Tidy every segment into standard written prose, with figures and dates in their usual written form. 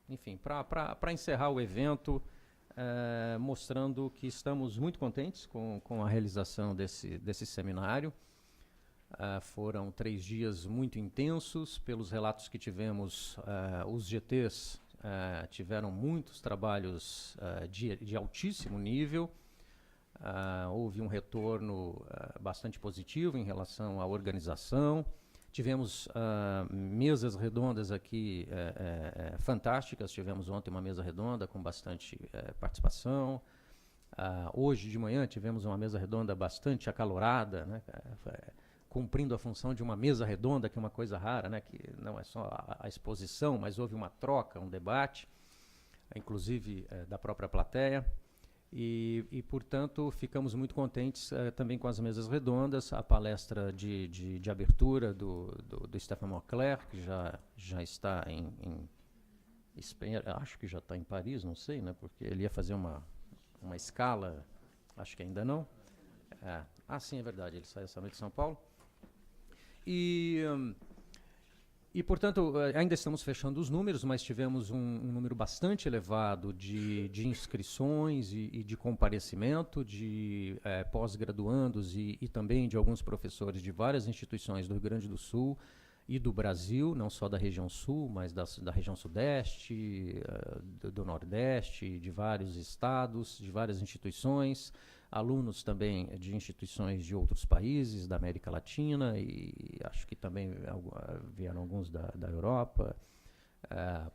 enfim, para encerrar o evento, mostrando que estamos muito contentes com a realização desse seminário. Foram 3 dias muito intensos. Pelos relatos que tivemos, os GTs tiveram muitos trabalhos de altíssimo nível. Houve um retorno bastante positivo em relação à organização. Tivemos mesas redondas aqui fantásticas. Tivemos ontem uma mesa redonda com bastante participação. Hoje de manhã tivemos uma mesa redonda bastante acalorada, né, cumprindo a função de uma mesa redonda, que é uma coisa rara, né, que não é só a exposição, mas houve uma troca, um debate, inclusive da própria plateia. E, portanto, ficamos muito contentes também com as mesas redondas, a palestra de abertura do Stephen Moncler, que já está acho que já está em Paris, não sei, né, porque ele ia fazer uma escala, acho que ainda não. Sim, é verdade, ele sai essa noite de São Paulo. E, portanto, ainda estamos fechando os números, mas tivemos um número bastante elevado de inscrições e de comparecimento de pós-graduandos e também de alguns professores de várias instituições do Rio Grande do Sul e do Brasil, não só da região sul, mas da região sudeste, do nordeste, de vários estados, de várias instituições, alunos também de instituições de outros países, da América Latina, e acho que também vieram alguns da Europa.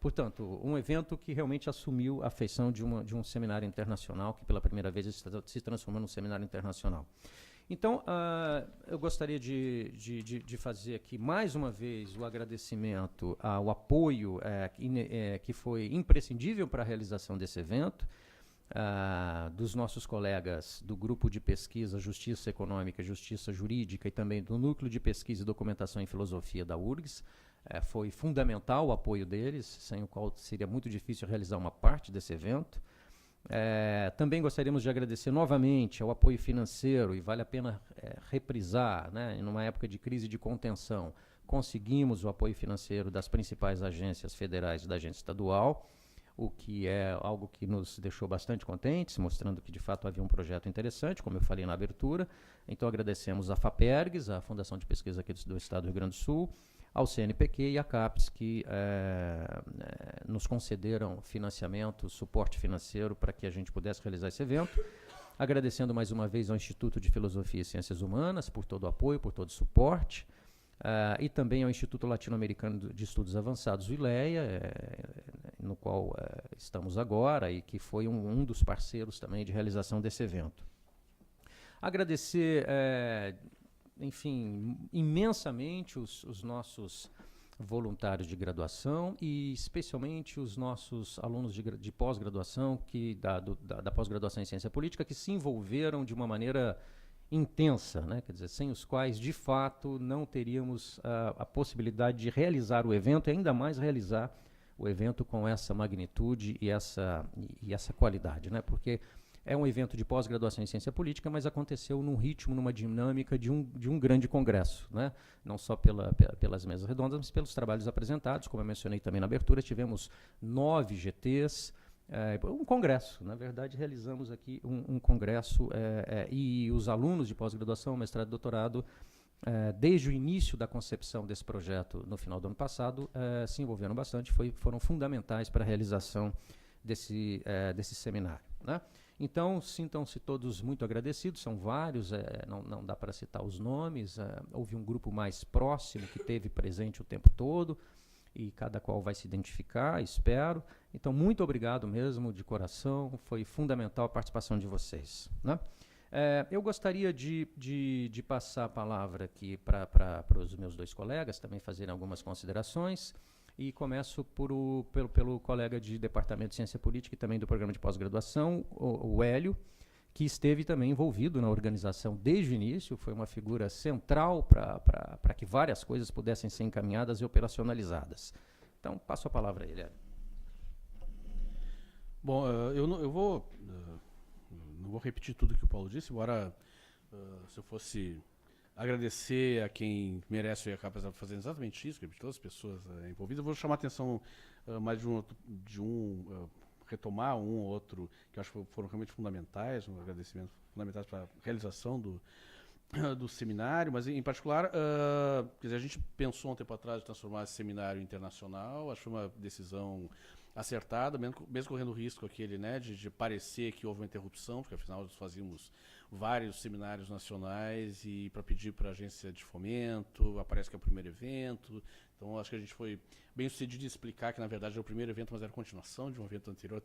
Portanto, um evento que realmente assumiu a feição de um seminário internacional, que pela primeira vez está se transformando num seminário internacional. Então, eu gostaria de fazer aqui mais uma vez o agradecimento ao apoio que foi imprescindível para a realização desse evento, dos nossos colegas do Grupo de Pesquisa Justiça Econômica, Justiça Jurídica e também do Núcleo de Pesquisa e Documentação em Filosofia da URGS. Foi fundamental o apoio deles, sem o qual seria muito difícil realizar uma parte desse evento. Também gostaríamos de agradecer novamente ao apoio financeiro, e vale a pena reprisar, né, numa época de crise de contenção, conseguimos o apoio financeiro das principais agências federais e da agência estadual, o que é algo que nos deixou bastante contentes, mostrando que de fato havia um projeto interessante, como eu falei na abertura. Então agradecemos a FAPERGS, a Fundação de Pesquisa aqui do Estado do Rio Grande do Sul, ao CNPq e à CAPES, que nos concederam financiamento, suporte financeiro para que a gente pudesse realizar esse evento. Agradecendo mais uma vez ao Instituto de Filosofia e Ciências Humanas por todo o apoio, por todo o suporte, e também ao Instituto Latino-Americano de Estudos Avançados, o ILEA, no qual estamos agora, e que foi um dos parceiros também de realização desse evento. Agradecer, enfim, imensamente os nossos voluntários de graduação e especialmente os nossos alunos de pós-graduação, da pós-graduação em Ciência Política, que se envolveram de uma maneira intensa, né? Quer dizer, sem os quais, de fato, não teríamos a possibilidade de realizar o evento, e ainda mais realizar o evento com essa magnitude e essa qualidade, né? Porque é um evento de pós-graduação em Ciência Política, mas aconteceu num ritmo, numa dinâmica de um grande congresso, né? Não só pelas mesas redondas, mas pelos trabalhos apresentados. Como eu mencionei também na abertura, tivemos 9 GTs, um congresso. Na verdade, realizamos aqui um congresso, e os alunos de pós-graduação, mestrado e doutorado, desde o início da concepção desse projeto, no final do ano passado, se envolveram bastante, foram fundamentais para a realização desse seminário, né? Então, sintam-se todos muito agradecidos, são vários, não dá para citar os nomes, houve um grupo mais próximo que esteve presente o tempo todo, e cada qual vai se identificar, espero. Então, muito obrigado mesmo, de coração, foi fundamental a participação de vocês, né? Eu gostaria de passar a palavra aqui para os meus 2 colegas também fazerem algumas considerações, e começo pelo colega de Departamento de Ciência Política e também do Programa de Pós-Graduação, o Hélio, que esteve também envolvido na organização desde o início, foi uma figura central para que várias coisas pudessem ser encaminhadas e operacionalizadas. Então, passo a palavra a ele, Hélio. Bom, eu não vou repetir tudo que o Paulo disse, embora se eu fosse agradecer a quem merece e acaba fazendo exatamente isso, que todas as pessoas envolvidas. Eu vou chamar a atenção mais retomar um ou outro que eu acho que foram realmente fundamentais, um agradecimento fundamentais para a realização do seminário, mas em particular, quer dizer, a gente pensou um tempo atrás de transformar esse seminário internacional, acho que foi uma decisão acertada, mesmo correndo o risco aquele, né, de parecer que houve uma interrupção, porque afinal nós fazíamos vários seminários nacionais e para pedir para a agência de fomento, aparece que é o primeiro evento, então acho que a gente foi bem sucedido de explicar que na verdade era o primeiro evento, mas era a continuação de um evento anterior,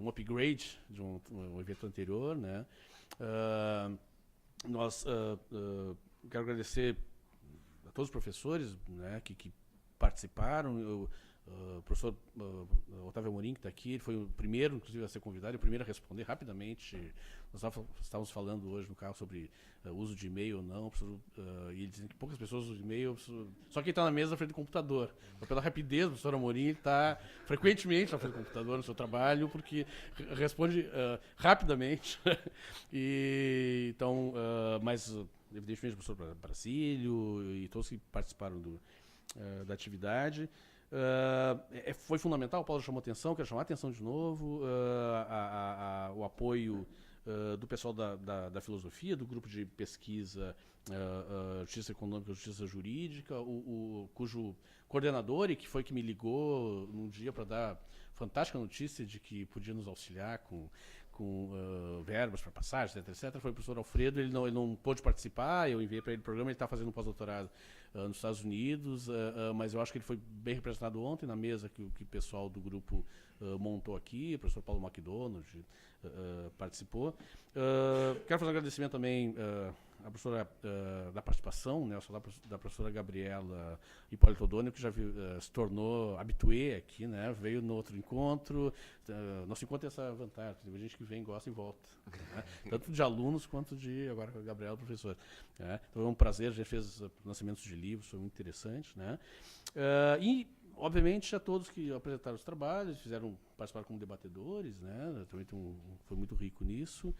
um upgrade de um evento anterior, né. Quero agradecer a todos os professores, né, que participaram. O professor Otávio Amorim, que está aqui, ele foi o primeiro, inclusive, a ser convidado, o primeiro a responder rapidamente. Nós estávamos falando hoje no carro sobre uso de e-mail ou não, e ele dizendo que poucas pessoas usam e-mail, só quem está na mesa na frente do computador. Então, pela rapidez do professor Amorim, ele está frequentemente na frente do computador no seu trabalho, porque responde rapidamente. Mas, evidentemente, o professor Brasílio e todos que participaram da atividade. Foi fundamental, o Paulo chamou atenção, quero chamar a atenção de novo, o apoio do pessoal da filosofia, do grupo de pesquisa Justiça Econômica e Justiça Jurídica, cujo coordenador, e que foi que me ligou num dia para dar fantástica notícia de que podia nos auxiliar com verbas para passagens, etc., foi o professor Alfredo. Ele não pôde participar, eu enviei para ele o programa, ele está fazendo um pós-doutorado nos Estados Unidos, mas eu acho que ele foi bem representado ontem na mesa que o pessoal do grupo montou aqui, o professor Paulo McDonald participou. Quero fazer um agradecimento também à professora da participação, né, da professora Gabriela Hipólito Odônio, que já se tornou habituê aqui, né, veio no outro encontro. Nosso encontro tem essa vantagem, tem gente que vem, gosta e volta, né, tanto de alunos quanto agora com a Gabriela, professora. Né. Então é um prazer, a gente fez lançamentos de livros, foi muito interessante. Né. E, obviamente, a todos que apresentaram os trabalhos, participaram como debatedores, né, também foi muito rico nisso.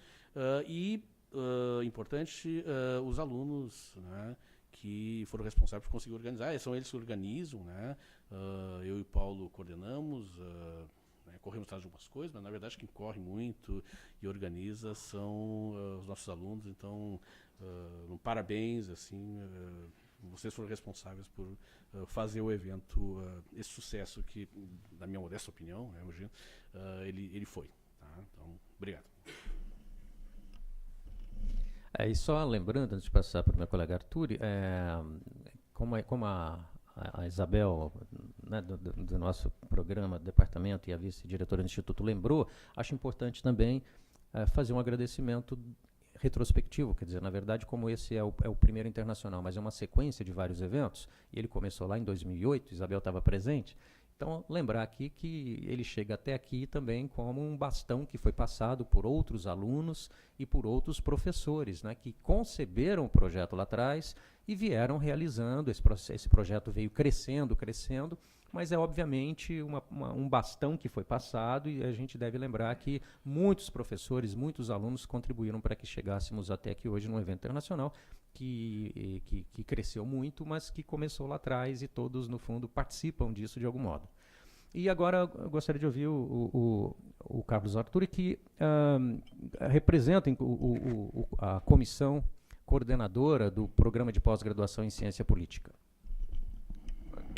Importante, os alunos, né, que foram responsáveis por conseguir organizar, são eles que organizam, né, eu e o Paulo coordenamos, corremos atrás de algumas coisas, mas na verdade quem corre muito e organiza são os nossos alunos, então parabéns, assim, vocês foram responsáveis por fazer o evento, esse sucesso que, na minha modesta opinião, né, imagino, ele foi. Tá? Então, obrigado. E só lembrando, antes de passar para o meu colega Arturi, como a Isabel, né, do nosso programa, do departamento, e a vice-diretora do Instituto lembrou, acho importante também fazer um agradecimento retrospectivo, quer dizer, na verdade, como esse é o primeiro internacional, mas é uma sequência de vários eventos, e ele começou lá em 2008, Isabel estava presente. Então, lembrar aqui que ele chega até aqui também como um bastão que foi passado por outros alunos e por outros professores, né, que conceberam o projeto lá atrás e vieram realizando. Esse projeto veio crescendo, mas é obviamente um bastão que foi passado, e a gente deve lembrar que muitos professores, muitos alunos contribuíram para que chegássemos até aqui hoje num evento internacional que cresceu muito, mas que começou lá atrás, e todos, no fundo, participam disso de algum modo. E agora eu gostaria de ouvir o Carlos Arturi, que representa a comissão coordenadora do Programa de Pós-Graduação em Ciência Política.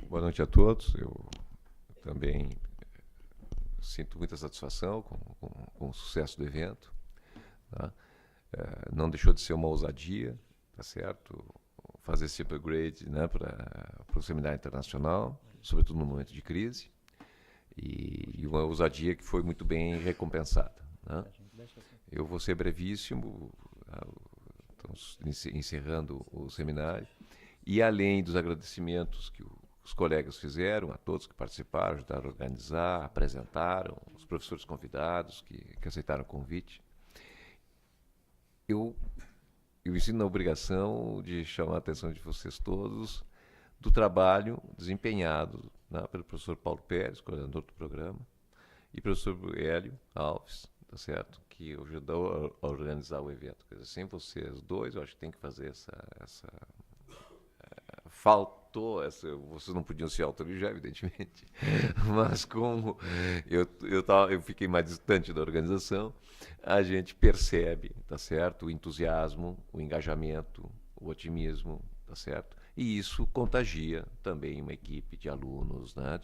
Boa noite a todos. Eu também sinto muita satisfação com o sucesso do evento. Tá? Não deixou de ser uma ousadia, tá certo? Fazer esse upgrade, né, para o seminário internacional, sobretudo no momento de crise, e uma ousadia que foi muito bem recompensada. Né? Eu vou ser brevíssimo, estamos encerrando o seminário, e além dos agradecimentos que os colegas fizeram, a todos que participaram, ajudaram a organizar, apresentaram, os professores convidados que aceitaram o convite, eu me sinto na obrigação de chamar a atenção de vocês todos do trabalho desempenhado, né, pelo professor Paulo Pérez, coordenador do programa, e professor Hélio Alves, tá certo? Que ajudou a organizar o evento. Quer dizer, sem vocês dois, eu acho que tem que fazer faltou essa. Vocês não podiam se autorizar, evidentemente, mas como eu fiquei mais distante da organização, a gente percebe, tá certo? O entusiasmo, o engajamento, o otimismo, tá certo? E isso contagia também uma equipe de alunos, né?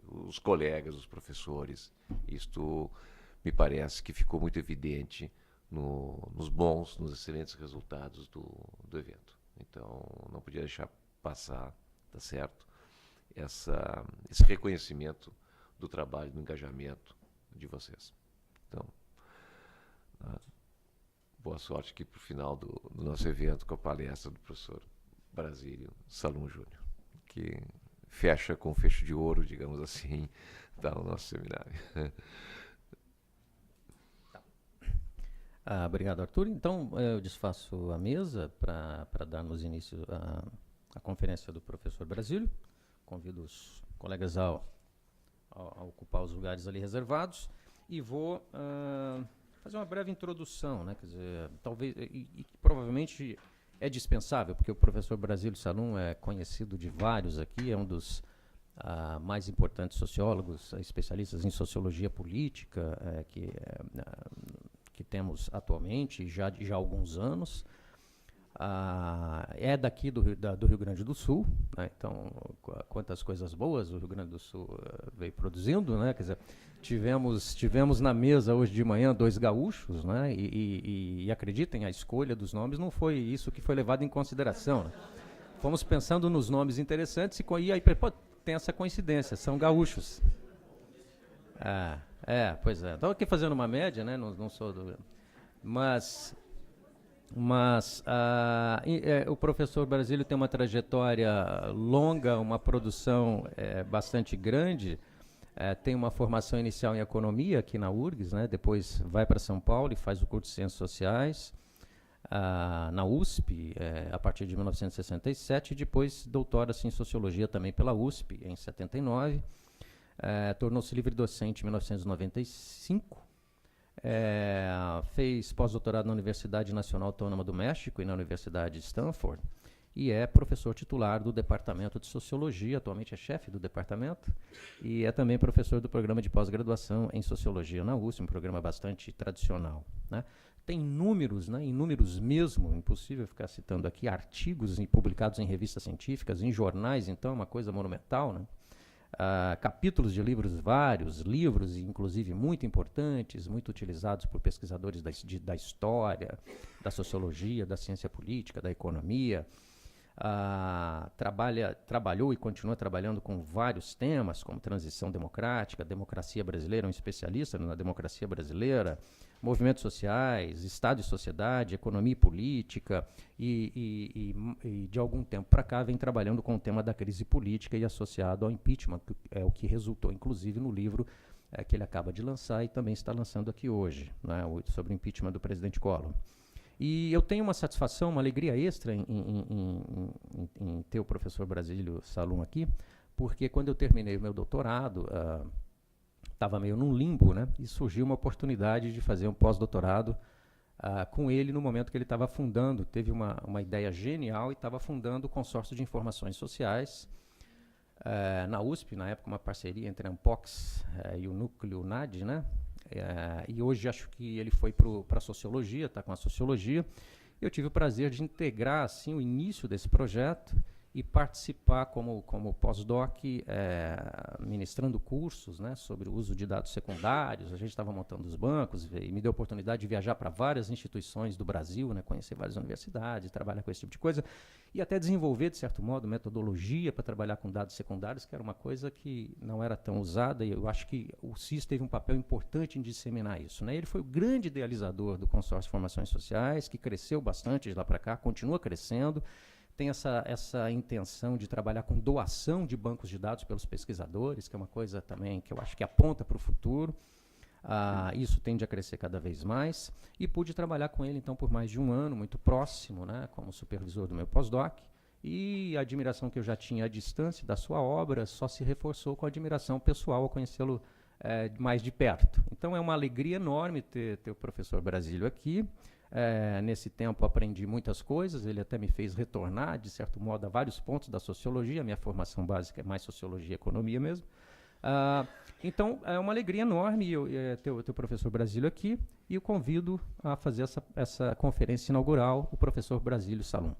Os colegas, os professores. Isto me parece que ficou muito evidente nos excelentes resultados do evento. Então, não podia deixar passar, tá certo? Esse reconhecimento do trabalho, do engajamento de vocês. Então, boa sorte aqui para o final do nosso evento com a palestra do professor Brasílio Salum Júnior, que fecha com fecho de ouro, digamos assim, o nosso seminário. Obrigado, Arthur. Então, eu desfaço a mesa para darmos início à conferência do professor Brasílio. Convido os colegas a ocupar os lugares ali reservados e vou fazer uma breve introdução, né? Quer dizer, talvez, e provavelmente é dispensável, porque o professor Brasílio Salum é conhecido de vários aqui, é um dos mais importantes sociólogos, especialistas em sociologia política, que temos atualmente, já há alguns anos. É daqui do Rio Grande do Sul, né? Então, quantas coisas boas o Rio Grande do Sul veio produzindo, né? Quer dizer, tivemos na mesa hoje de manhã 2 gaúchos, né? E acreditem, a escolha dos nomes não foi isso que foi levado em consideração, né? Fomos pensando nos nomes interessantes e aí tem essa coincidência, são gaúchos. Pois é. Estou aqui fazendo uma média, né? Não sou do... Mas o professor Brasílio tem uma trajetória longa, uma produção bastante grande, tem uma formação inicial em economia aqui na URGS, né? Depois vai para São Paulo e faz o curso de Ciências Sociais na USP, a partir de 1967, e depois doutora-se em Sociologia também pela USP, em 79. Tornou-se livre docente em 1995, fez pós-doutorado na Universidade Nacional Autônoma do México e na Universidade de Stanford, e é professor titular do Departamento de Sociologia, atualmente é chefe do departamento, e é também professor do programa de pós-graduação em Sociologia na USP, um programa bastante tradicional, né? Tem inúmeros, né, inúmeros mesmo, impossível ficar citando aqui, artigos publicados em revistas científicas, em jornais, então é uma coisa monumental, né? Capítulos de livros vários, livros inclusive muito importantes, muito utilizados por pesquisadores da história, da sociologia, da ciência política, da economia. Trabalhou e continua trabalhando com vários temas, como transição democrática, democracia brasileira, um especialista na democracia brasileira, movimentos sociais, Estado e sociedade, economia e política, e de algum tempo para cá vem trabalhando com o tema da crise política e associado ao impeachment, que é o que resultou, inclusive, no livro que ele acaba de lançar e também está lançando aqui hoje, né, sobre o impeachment do presidente Collor. E eu tenho uma satisfação, uma alegria extra em ter o professor Brasílio Salum aqui, porque quando eu terminei o meu doutorado, estava meio num limbo, né? E surgiu uma oportunidade de fazer um pós-doutorado com ele no momento que ele estava fundando, teve uma ideia genial e estava fundando o Consórcio de Informações Sociais na USP, na época uma parceria entre a Ampox e o Núcleo NAD, né? E hoje acho que ele foi para a Sociologia, está com a Sociologia. Eu tive o prazer de integrar assim, o início desse projeto e participar como pós-doc, ministrando cursos, né, sobre o uso de dados secundários. A gente estava montando os bancos e me deu a oportunidade de viajar para várias instituições do Brasil, né, conhecer várias universidades, trabalhar com esse tipo de coisa e até desenvolver, de certo modo, metodologia para trabalhar com dados secundários, que era uma coisa que não era tão usada, e eu acho que o CIS teve um papel importante em disseminar isso, né. Ele foi o grande idealizador do Consórcio de Informações Sociais, que cresceu bastante de lá para cá, continua crescendo, tem essa intenção de trabalhar com doação de bancos de dados pelos pesquisadores, que é uma coisa também que eu acho que aponta para o futuro. Isso tende a crescer cada vez mais. E pude trabalhar com ele, então, por mais de um ano, muito próximo, né, como supervisor do meu pós-doc. E a admiração que eu já tinha à distância da sua obra só se reforçou com a admiração pessoal ao conhecê-lo mais de perto. Então é uma alegria enorme ter o professor Brasílio aqui. Nesse tempo aprendi muitas coisas, ele até me fez retornar, de certo modo, a vários pontos da sociologia. Minha formação básica é mais sociologia e economia mesmo. Então é uma alegria enorme ter o professor Brasílio aqui, e eu convido a fazer essa conferência inaugural o professor Brasílio Salum.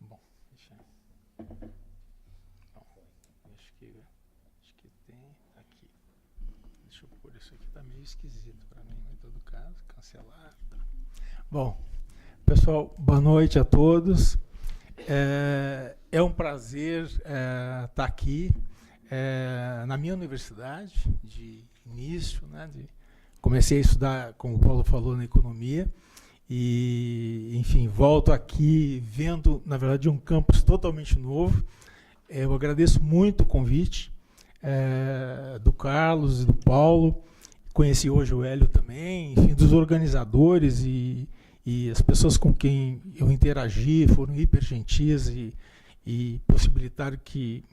Bom, deixa acho que tem aqui. Deixa eu pôr isso aqui, tá meio esquisito para mim, em todo caso, cancelar. Tá. Bom, pessoal, boa noite a todos. É um prazer estar aqui na minha universidade, de início, né, comecei a estudar, como o Paulo falou, na economia, e, enfim, volto aqui vendo, na verdade, um campus totalmente novo. Eu agradeço muito o convite do Carlos e do Paulo. Conheci hoje o Hélio também, enfim, dos organizadores e as pessoas com quem eu interagi foram hiper gentis e possibilitaram que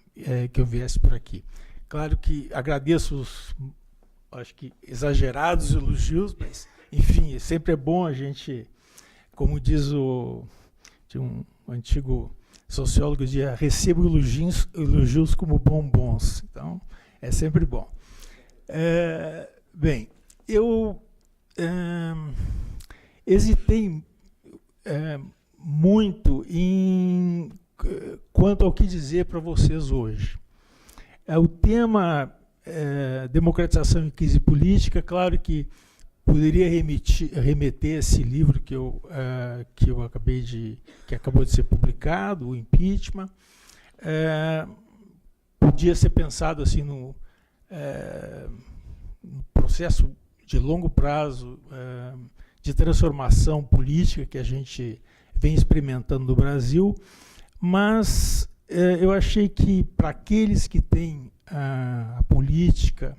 eu viesse por aqui. Claro que agradeço os, acho que, exagerados elogios, mas, enfim, sempre é bom a gente, como diz tinha um antigo sociólogo, dizia, recebo elogios como bombons. Então, é sempre bom. Bem, eu hesitei muito quanto ao que dizer para vocês hoje. O tema democratização e crise política, claro que poderia remeter a esse livro que acabou de ser publicado, o Impeachment. Podia ser pensado assim no processo de longo prazo de transformação política que a gente vem experimentando no Brasil, mas eu achei que, para aqueles que têm na política,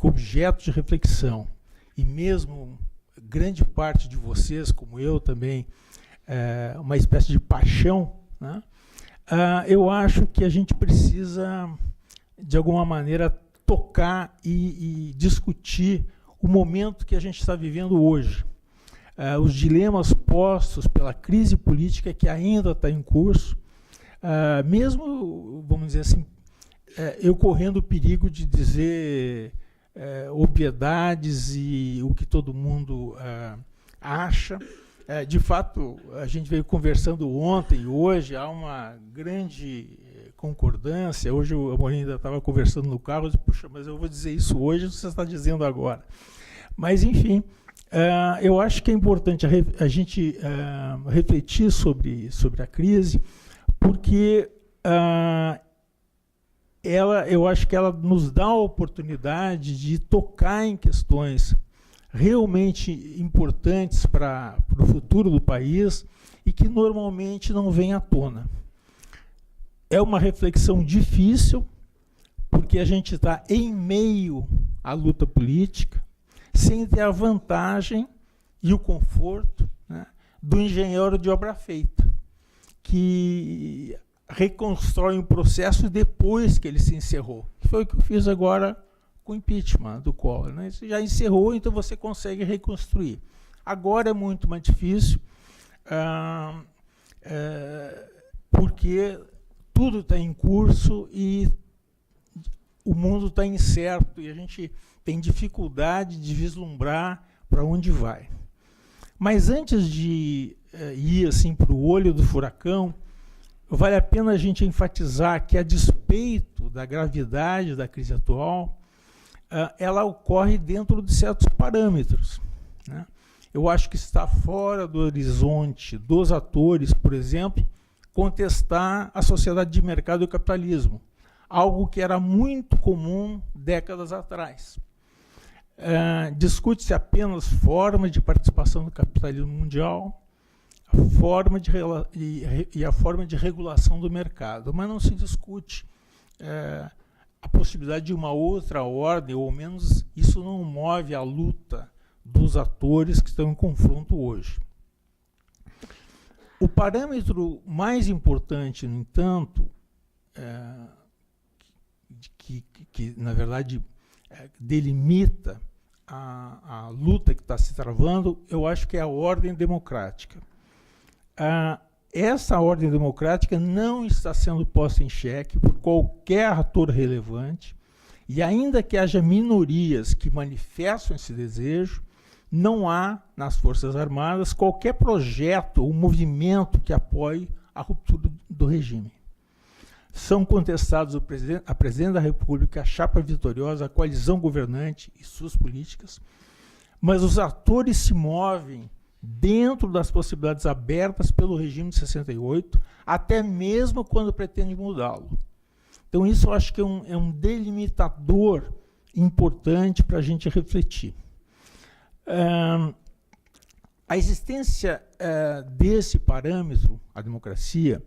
objeto de reflexão, e mesmo grande parte de vocês, como eu também, uma espécie de paixão, né? Eu acho que a gente precisa, de alguma maneira, tocar e discutir o momento que a gente está vivendo hoje. Os dilemas postos pela crise política que ainda está em curso, mesmo, vamos dizer assim, eu correndo o perigo de dizer obviedades e o que todo mundo acha. De fato, a gente veio conversando ontem e hoje, há uma grande concordância. Hoje o Amorim ainda estava conversando no carro, eu disse, puxa, mas eu vou dizer isso hoje, você está dizendo agora. Mas, enfim, eu acho que é importante a gente refletir sobre a crise, porque eu acho que ela nos dá a oportunidade de tocar em questões realmente importantes para o futuro do país e que normalmente não vêm à tona. É uma reflexão difícil, porque a gente está em meio à luta política, sem ter a vantagem e o conforto, né, do engenheiro de obra feita, que reconstrói um processo depois que ele se encerrou. Que foi o que eu fiz agora com o impeachment do Collor, né? Isso já encerrou, então você consegue reconstruir. Agora é muito mais difícil, porque tudo está em curso e o mundo está incerto e a gente tem dificuldade de vislumbrar para onde vai. Mas antes de ir assim para o olho do furacão, vale a pena a gente enfatizar que, a despeito da gravidade da crise atual, ela ocorre dentro de certos parâmetros, né? Eu acho que está fora do horizonte dos atores, por exemplo, contestar a sociedade de mercado e o capitalismo, algo que era muito comum décadas atrás. Discute-se apenas formas de participação do capitalismo mundial, a forma de regulação do mercado, mas não se discute a possibilidade de uma outra ordem, ou ao menos isso não move a luta dos atores que estão em confronto hoje. O parâmetro mais importante, no entanto, que na verdade delimita a luta que está se travando, eu acho que é a ordem democrática. Essa ordem democrática não está sendo posta em xeque por qualquer ator relevante, e ainda que haja minorias que manifestam esse desejo, não há nas Forças Armadas qualquer projeto ou movimento que apoie a ruptura do regime. São contestados a presidente da República, a chapa vitoriosa, a coalizão governante e suas políticas, mas os atores se movem dentro das possibilidades abertas pelo regime de 68, até mesmo quando pretende mudá-lo. Então isso eu acho que é um delimitador importante para a gente refletir. A existência desse parâmetro, a democracia,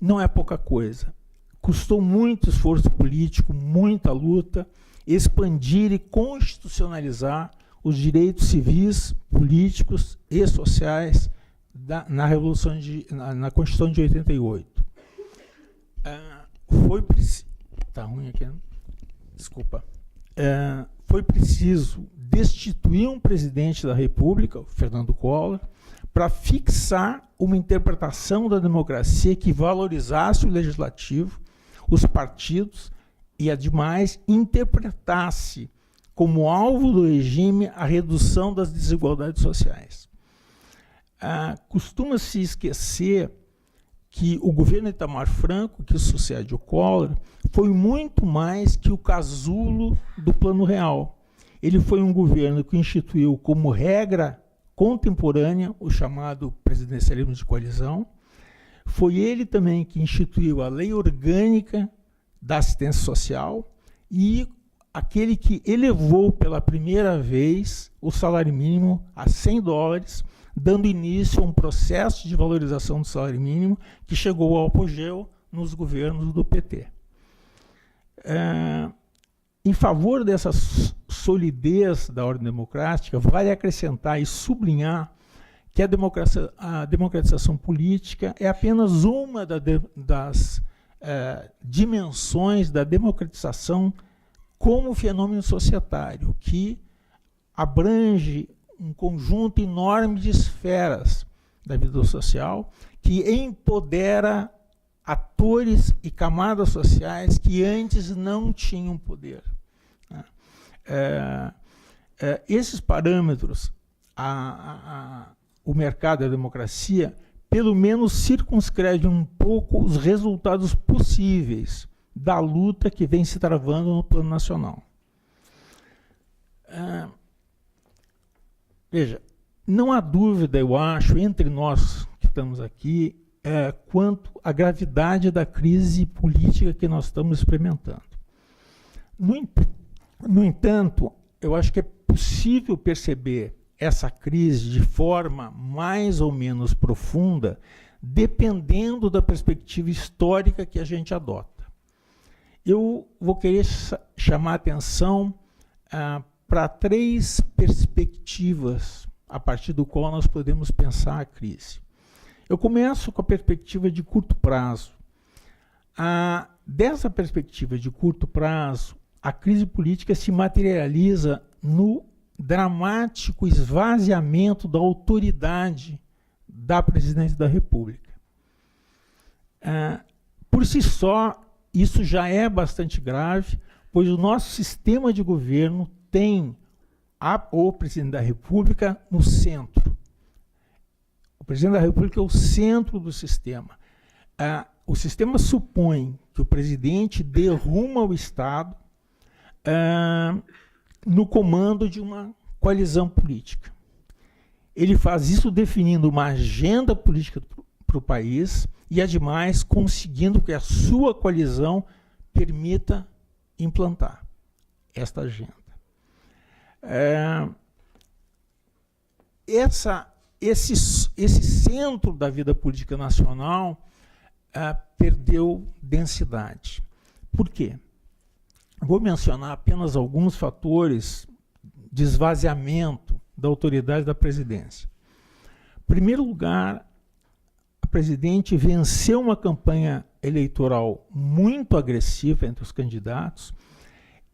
não é pouca coisa. Custou muito esforço político, muita luta, expandir e constitucionalizar os direitos civis, políticos e sociais na Constituição de 88. Foi preciso destituir um presidente da República, o Fernando Collor, para fixar uma interpretação da democracia que valorizasse o legislativo, os partidos e, ademais, interpretasse como alvo do regime a redução das desigualdades sociais. Costuma-se esquecer que o governo Itamar Franco, que sucede o Collor, foi muito mais que o casulo do Plano Real. Ele foi um governo que instituiu como regra contemporânea o chamado presidencialismo de coalizão. Foi ele também que instituiu a Lei Orgânica da Assistência Social e aquele que elevou pela primeira vez o salário mínimo a $100, dando início a um processo de valorização do salário mínimo que chegou ao apogeu nos governos do PT. Em favor dessa solidez da ordem democrática, vale acrescentar e sublinhar que a democratização política é apenas uma das dimensões da democratização como fenômeno societário, que abrange um conjunto enorme de esferas da vida social, que empodera atores e camadas sociais que antes não tinham poder. Esses parâmetros, o mercado e a democracia, pelo menos circunscrevem um pouco os resultados possíveis da luta que vem se travando no plano nacional. Veja, não há dúvida, eu acho, entre nós que estamos aqui, quanto à gravidade da crise política que nós estamos experimentando. No entanto, eu acho que é possível perceber essa crise de forma mais ou menos profunda, dependendo da perspectiva histórica que a gente adota. Eu vou querer chamar a atenção para 3 perspectivas a partir do qual nós podemos pensar a crise. Eu começo com a perspectiva de curto prazo. Dessa perspectiva de curto prazo, a crise política se materializa no dramático esvaziamento da autoridade da presidência da República. Por si só, isso já é bastante grave, pois o nosso sistema de governo tem o presidente da República no centro. O presidente da República é o centro do sistema. O sistema supõe que o presidente dê rumo ao Estado no comando de uma coalizão política. Ele faz isso definindo uma agenda política para o país e, ademais, conseguindo que a sua coalizão permita implantar esta agenda. Esse centro da vida política nacional perdeu densidade. Por quê? Vou mencionar apenas alguns fatores de esvaziamento da autoridade da presidência. Em primeiro lugar, a presidente venceu uma campanha eleitoral muito agressiva entre os candidatos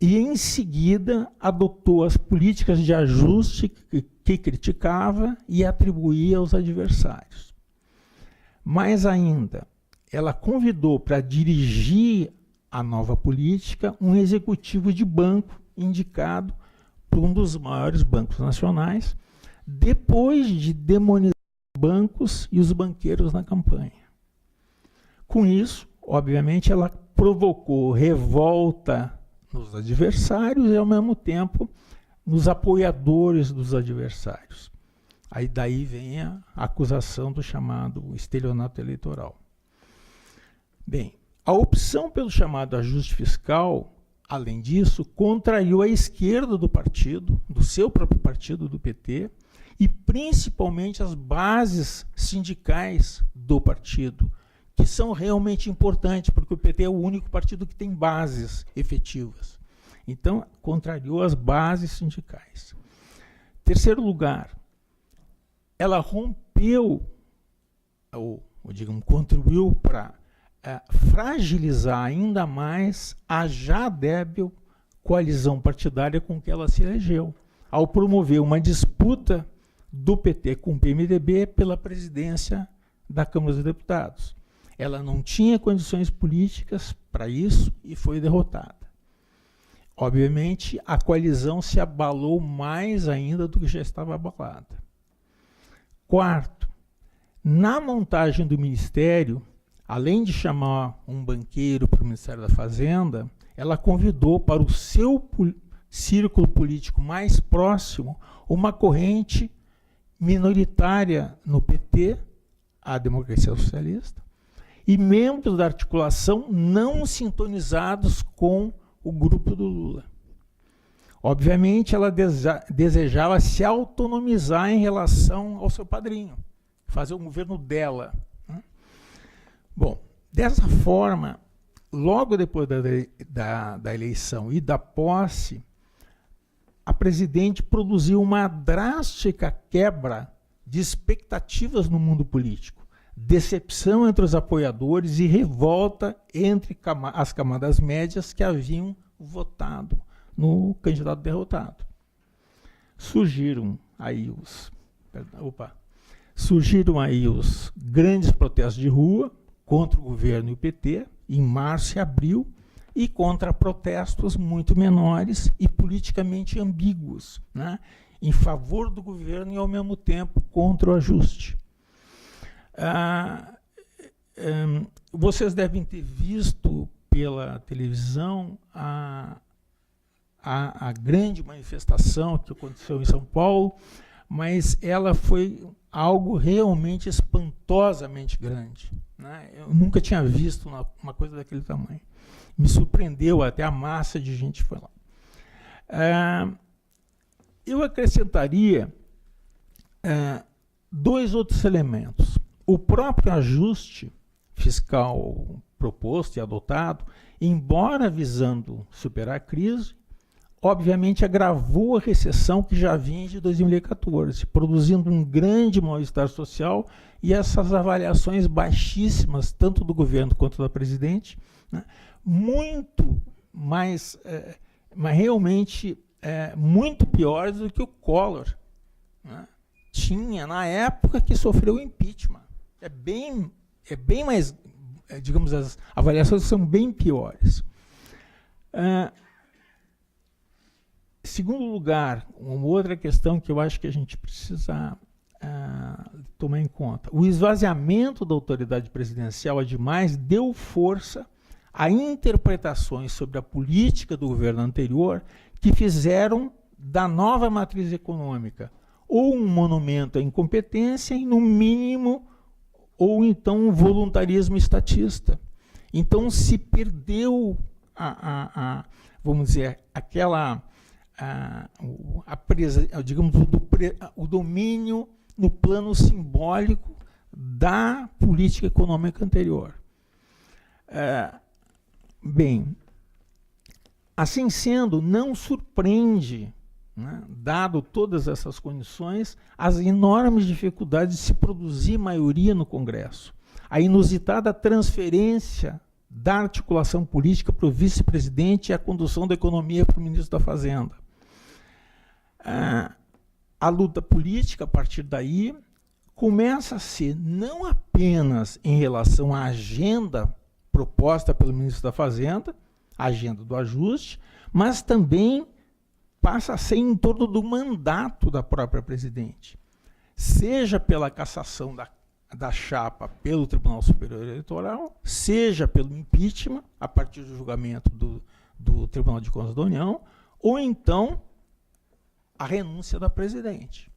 e, em seguida, adotou as políticas de ajuste que criticava e atribuía aos adversários. Mais ainda, ela convidou para dirigir a nova política um executivo de banco indicado por um dos maiores bancos nacionais, depois de demonizar os bancos e os banqueiros na campanha. Com isso, obviamente, ela provocou revolta nos adversários e, ao mesmo tempo, nos apoiadores dos adversários. Aí daí vem a acusação do chamado estelionato eleitoral. Bem, a opção pelo chamado ajuste fiscal, além disso, contrariu a esquerda do partido, do seu próprio partido, do PT, e principalmente as bases sindicais do partido, que são realmente importantes, porque o PT é o único partido que tem bases efetivas. Então, contrariou as bases sindicais. Terceiro lugar, ela rompeu, ou digamos, contribuiu para fragilizar ainda mais a já débil coalizão partidária com que ela se elegeu, ao promover uma disputa do PT com o PMDB pela presidência da Câmara dos Deputados. Ela não tinha condições políticas para isso e foi derrotada. Obviamente, a coalizão se abalou mais ainda do que já estava abalada. Quarto, na montagem do ministério, além de chamar um banqueiro para o Ministério da Fazenda, ela convidou para o seu círculo político mais próximo uma corrente minoritária no PT, a Democracia Socialista, e membros da articulação não sintonizados com o grupo do Lula. Obviamente, ela desejava se autonomizar em relação ao seu padrinho, fazer o governo dela. Bom, dessa forma, logo depois da eleição e da posse, a presidente produziu uma drástica quebra de expectativas no mundo político, decepção entre os apoiadores e revolta entre as camadas médias que haviam votado no candidato derrotado. Surgiram aí os grandes protestos de rua contra o governo e o PT, em março e abril, e contra protestos muito menores e politicamente ambíguos, né, em favor do governo e, ao mesmo tempo, contra o ajuste. Vocês devem ter visto pela televisão a grande manifestação que aconteceu em São Paulo, mas ela foi algo realmente espantosamente grande, né? Eu nunca tinha visto uma coisa daquele tamanho. Me surpreendeu até a massa de gente que foi lá. Eu acrescentaria dois outros elementos. O próprio ajuste fiscal proposto e adotado, embora visando superar a crise, obviamente agravou a recessão que já vinha de 2014, produzindo um grande mal-estar social e essas avaliações baixíssimas, tanto do governo quanto da presidente, né, muito mais, mas realmente muito piores do que o Collor, né, tinha na época que sofreu o impeachment. É bem mais, digamos, as avaliações são bem piores. Segundo lugar, uma outra questão que eu acho que a gente precisa tomar em conta. O esvaziamento da autoridade presidencial, ademais, deu força a interpretações sobre a política do governo anterior que fizeram da nova matriz econômica ou um monumento à incompetência e, no mínimo, ou então um voluntarismo estatista. Então se perdeu vamos dizer, aquela digamos, o domínio no plano simbólico da política econômica anterior. Bem, assim sendo, não surpreende, né, dado todas essas condições, as enormes dificuldades de se produzir maioria no Congresso. A inusitada transferência da articulação política para o vice-presidente e a condução da economia para o ministro da Fazenda. A luta política, a partir daí, começa a ser não apenas em relação à agenda proposta pelo ministro da Fazenda, a agenda do ajuste, mas também passa a ser em torno do mandato da própria presidente, seja pela cassação da chapa pelo Tribunal Superior Eleitoral, seja pelo impeachment, a partir do julgamento do Tribunal de Contas da União, ou então a renúncia da presidente.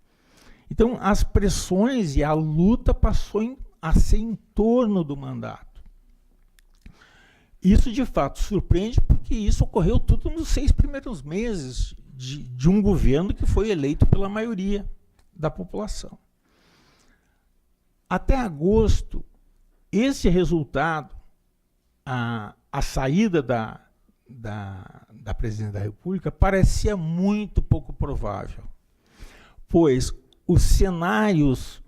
Então, as pressões e a luta passou a ser em torno do mandato. Isso, de fato, surpreende, porque isso ocorreu tudo nos 6 primeiros meses de um governo que foi eleito pela maioria da população. Até agosto, esse resultado, a saída da presidente da República, parecia muito pouco provável, pois os cenários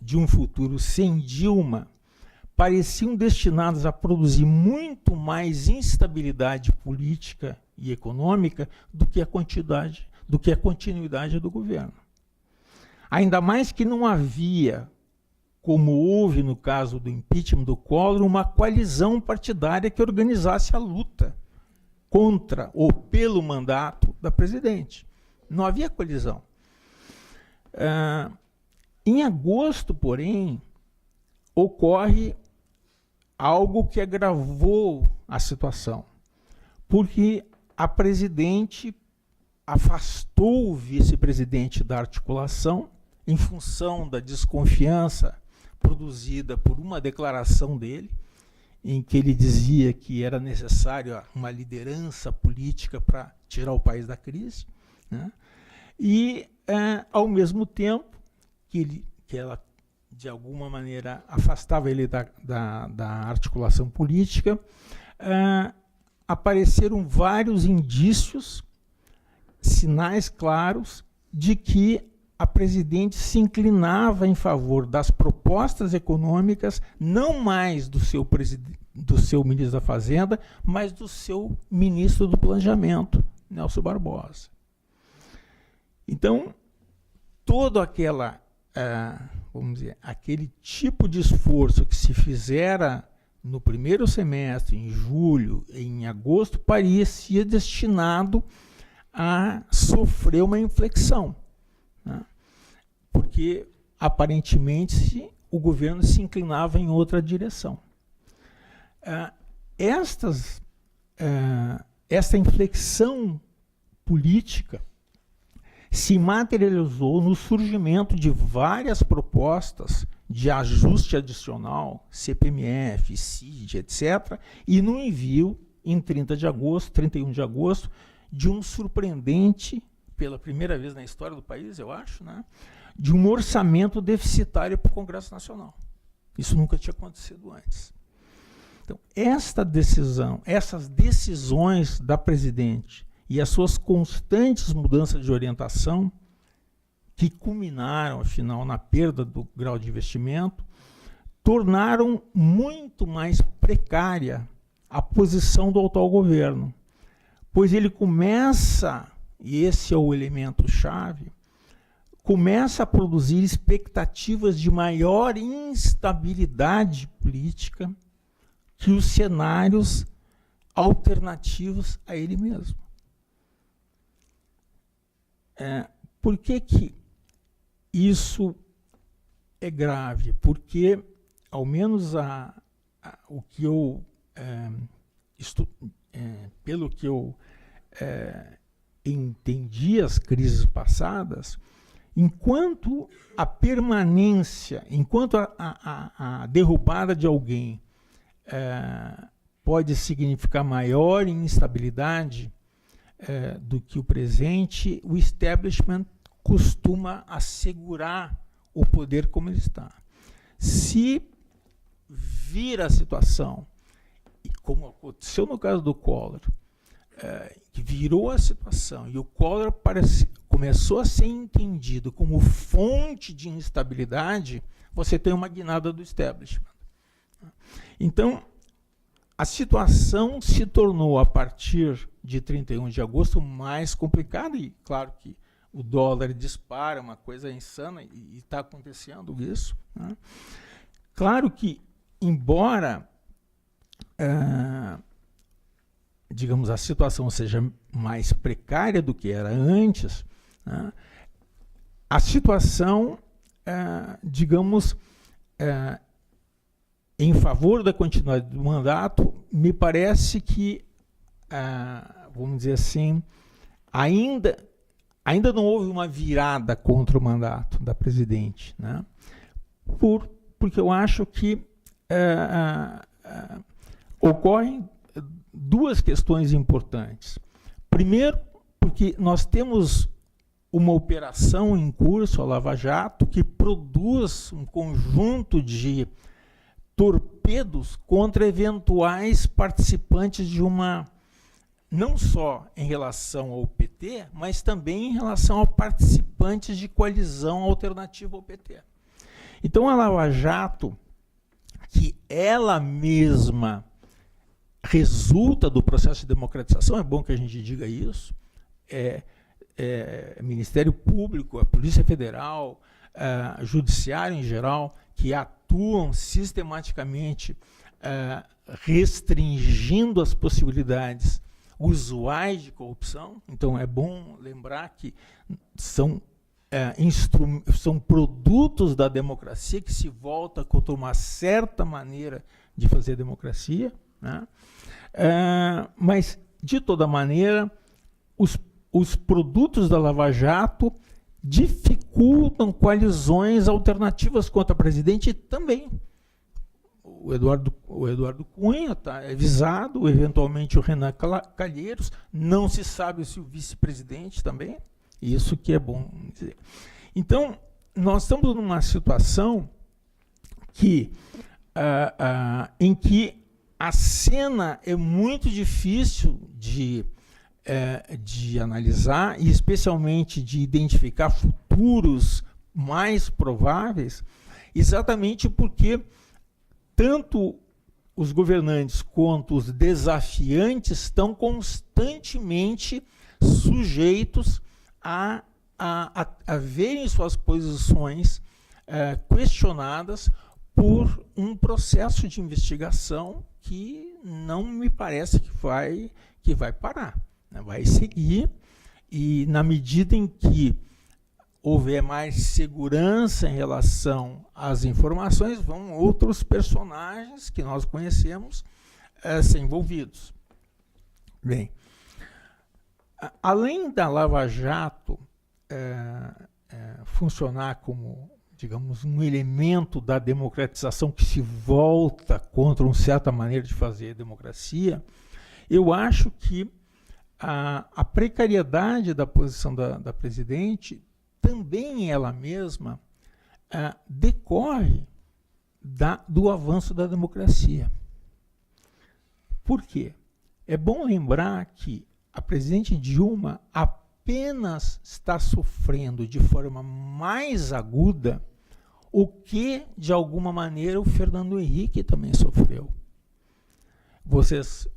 de um futuro sem Dilma pareciam destinados a produzir muito mais instabilidade política e econômica do que a continuidade do governo. Ainda mais que não havia, como houve no caso do impeachment do Collor, uma coalizão partidária que organizasse a luta contra ou pelo mandato da presidente. Não havia coalizão. Em agosto, porém, ocorre algo que agravou a situação, porque a presidente afastou o vice-presidente da articulação em função da desconfiança produzida por uma declaração dele, em que ele dizia que era necessário uma liderança política para tirar o país da crise, né? E, ao mesmo tempo que ela, de alguma maneira, afastava ele da articulação política, apareceram vários indícios, sinais claros, de que a presidente se inclinava em favor das propostas econômicas, não mais do seu ministro da Fazenda, mas do seu ministro do Planejamento, Nelson Barbosa. Então, todo vamos dizer, aquele tipo de esforço que se fizera no primeiro semestre, em julho, em agosto, parecia destinado a sofrer uma inflexão, né? Porque, aparentemente, o governo se inclinava em outra direção. Esta inflexão política se materializou no surgimento de várias propostas de ajuste adicional, CPMF, CID, etc., e no envio, em 31 de agosto, de um surpreendente, pela primeira vez na história do país, eu acho, né, de um orçamento deficitário para o Congresso Nacional. Isso nunca tinha acontecido antes. Então, essas decisões da presidente e as suas constantes mudanças de orientação, que culminaram, afinal, na perda do grau de investimento, tornaram muito mais precária a posição do atual governo, pois ele começa, e esse é o elemento-chave, começa a produzir expectativas de maior instabilidade política que os cenários alternativos a ele mesmo. Por que isso é grave? Porque, ao menos o que eu pelo que eu entendi as crises passadas, enquanto a permanência, enquanto a derrubada de alguém pode significar maior instabilidade do que o presente, o establishment costuma assegurar o poder como ele está. Se vir a situação, e como aconteceu no caso do Collor, que virou a situação e o Collor começou a ser entendido como fonte de instabilidade, você tem uma guinada do establishment. Então, a situação se tornou, a partir de 31 de agosto, mais complicada, e claro que o dólar dispara, uma coisa insana, e está acontecendo isso, né? Claro que, embora, digamos, a situação seja mais precária do que era antes, né, a situação, digamos, em favor da continuidade do mandato, me parece que, vamos dizer assim, ainda não houve uma virada contra o mandato da presidente, né? Porque eu acho que ocorrem duas questões importantes. Primeiro, porque nós temos uma operação em curso, a Lava Jato, que produz um conjunto de torpedos contra eventuais participantes de uma, não só em relação ao PT, mas também em relação a participantes de coalizão alternativa ao PT. Então, a Lava Jato, que ela mesma resulta do processo de democratização, é bom que a gente diga isso, Ministério Público, a Polícia Federal, Judiciário em geral, que atuam sistematicamente restringindo as possibilidades usuais de corrupção. Então, é bom lembrar que são produtos da democracia que se volta contra uma certa maneira de fazer democracia, né? Mas, de toda maneira, os produtos da Lava Jato dificultam coalizões alternativas contra o presidente também. O Eduardo Cunha está avisado, eventualmente o Renan Calheiros, não se sabe se o vice-presidente também, isso que é bom dizer. Então, nós estamos numa situação em que a cena é muito difícil de analisar, e especialmente de identificar futuros mais prováveis, exatamente porque tanto os governantes quanto os desafiantes estão constantemente sujeitos a verem suas posições questionadas por um processo de investigação que não me parece que vai parar, né? Vai seguir, e na medida em que houver mais segurança em relação às informações, vão outros personagens que nós conhecemos ser envolvidos. Bem, além da Lava Jato funcionar como, digamos, um elemento da democratização que se volta contra uma certa maneira de fazer democracia, eu acho que a precariedade da posição da presidente também ela mesma decorre do avanço da democracia. Por quê? É bom lembrar que a presidente Dilma apenas está sofrendo de forma mais aguda o que, de alguma maneira, o Fernando Henrique também sofreu.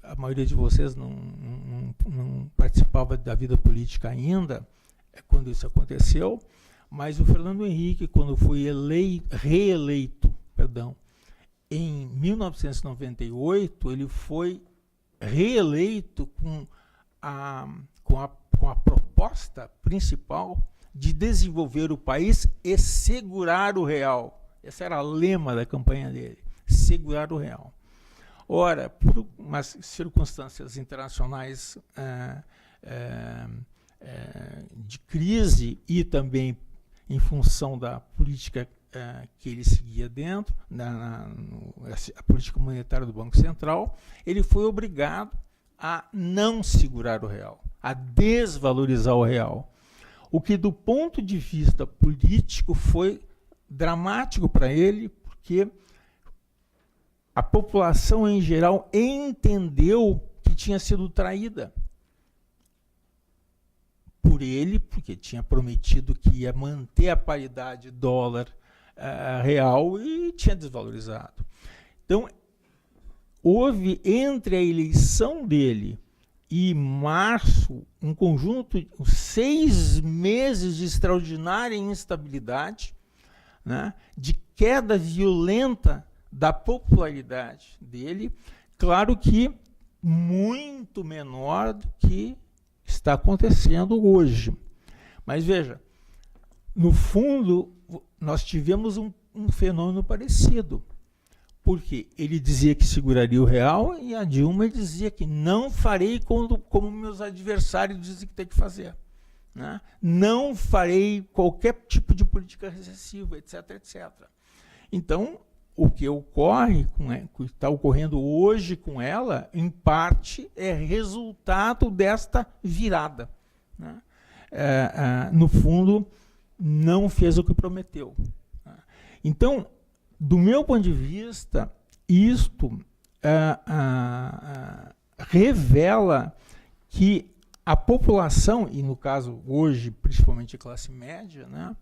A maioria de vocês não participava da vida política ainda, quando isso aconteceu, mas o Fernando Henrique, quando foi reeleito, em 1998, ele foi reeleito com a proposta principal de desenvolver o país e segurar o real. Esse era o lema da campanha dele, segurar o real. Ora, por umas circunstâncias internacionais de crise e também em função da política que ele seguia dentro, a política monetária do Banco Central, ele foi obrigado a não segurar o real, a desvalorizar o real. O que, do ponto de vista político, foi dramático para ele, porque a população em geral entendeu que tinha sido traída por ele, porque tinha prometido que ia manter a paridade dólar real e tinha desvalorizado. Então, houve entre a eleição dele e março um conjunto, 6 meses de extraordinária instabilidade, né, de queda violenta da popularidade dele, claro que muito menor do que está acontecendo hoje. Mas veja, no fundo, nós tivemos um fenômeno parecido, porque ele dizia que seguraria o real e a Dilma dizia que não farei como meus adversários dizem que tem que fazer. Né? Não farei qualquer tipo de política recessiva, etc, etc. Então, o que ocorre, que está ocorrendo hoje com ela, em parte, é resultado desta virada. Né? No fundo, não fez o que prometeu. Então, do meu ponto de vista, isto revela que a população, e no caso hoje, principalmente a classe média, né,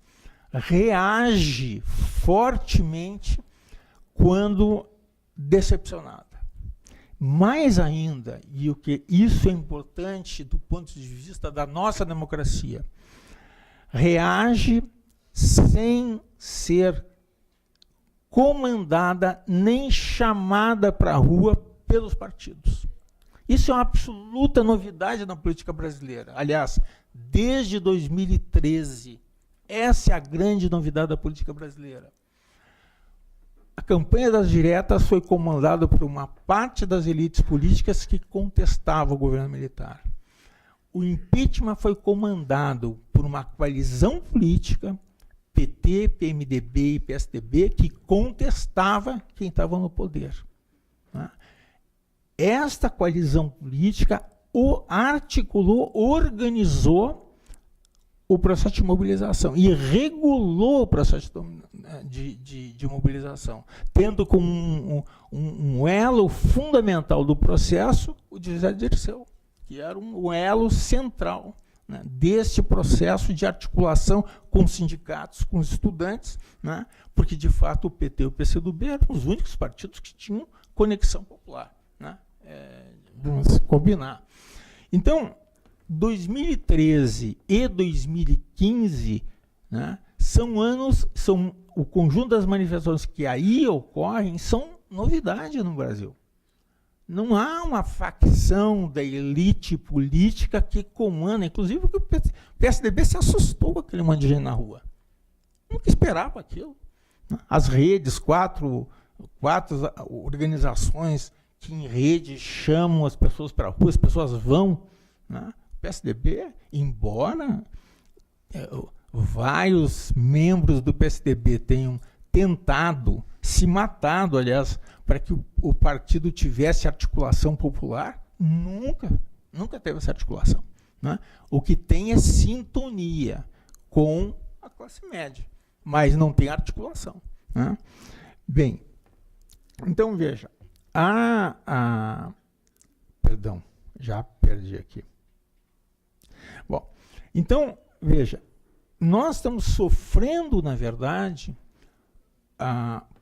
reage fortemente quando decepcionada. Mais ainda, e o que isso é importante do ponto de vista da nossa democracia, reage sem ser comandada nem chamada para a rua pelos partidos. Isso é uma absoluta novidade na política brasileira. Aliás, desde 2013, essa é a grande novidade da política brasileira. A campanha das diretas foi comandada por uma parte das elites políticas que contestava o governo militar. O impeachment foi comandado por uma coalizão política, PT, PMDB e PSDB, que contestava quem estava no poder. Né? Esta coalizão política articulou, organizou o processo de mobilização e regulou o processo de mobilização, tendo como um elo fundamental do processo o de José Dirceu, que era um elo central, né, deste processo de articulação com os sindicatos, com os estudantes, né, porque, de fato, o PT e o PCdoB eram os únicos partidos que tinham conexão popular. Né, vamos combinar. Então, 2013 e 2015, né, são o conjunto das manifestações que aí ocorrem são novidade no Brasil. Não há uma facção da elite política que comanda, inclusive o PSDB se assustou com aquele monte de gente na rua. Nunca esperava aquilo. As redes, quatro organizações que em rede chamam as pessoas para a rua, as pessoas vão. Né? O PSDB, embora vários membros do PSDB tenham tentado, se matado, aliás, para que o partido tivesse articulação popular, nunca teve essa articulação. Né? O que tem é sintonia com a classe média, mas não tem articulação. Né? Bem, então veja, perdão, já perdi aqui. Bom, então, veja, nós estamos sofrendo, na verdade,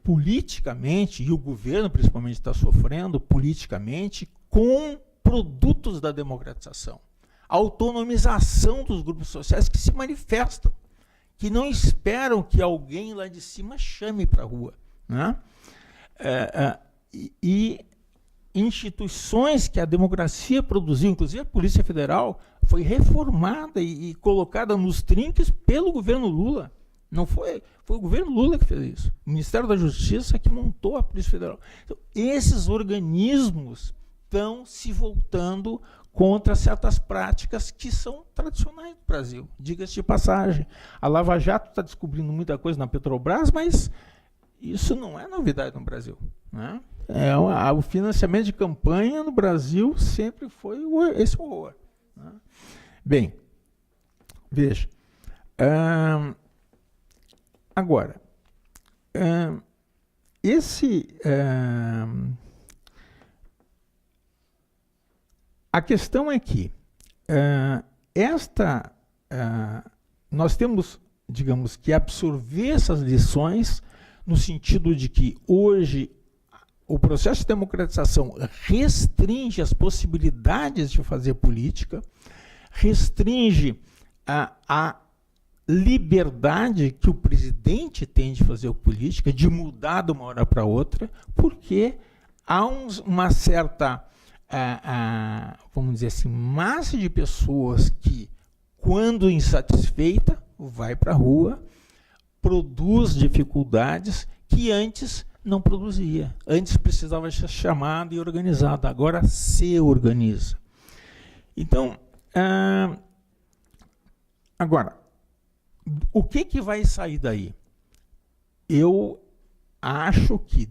politicamente, e o governo principalmente está sofrendo politicamente, com produtos da democratização. A autonomização dos grupos sociais que se manifestam, que não esperam que alguém lá de cima chame para a rua. Né? E instituições que a democracia produziu, inclusive a Polícia Federal, foi reformada e colocada nos trinques pelo governo Lula. Não foi o governo Lula que fez isso. O Ministério da Justiça que montou a Polícia Federal. Então, esses organismos estão se voltando contra certas práticas que são tradicionais do Brasil. Diga-se de passagem, a Lava Jato está descobrindo muita coisa na Petrobras, mas isso não é novidade no Brasil, né? O financiamento de campanha no Brasil sempre foi esse horror, né? Bem, veja. Agora, a questão é que nós temos, digamos, que absorver essas lições no sentido de que hoje o processo de democratização restringe as possibilidades de fazer política, restringe a liberdade que o presidente tem de fazer política, de mudar de uma hora para outra, porque há uma certa, vamos dizer assim, massa de pessoas que, quando insatisfeita, vai para a rua, produz dificuldades que antes não produzia. Antes precisava ser chamado e organizado, agora se organiza. Então, agora, o que vai sair daí? Eu acho que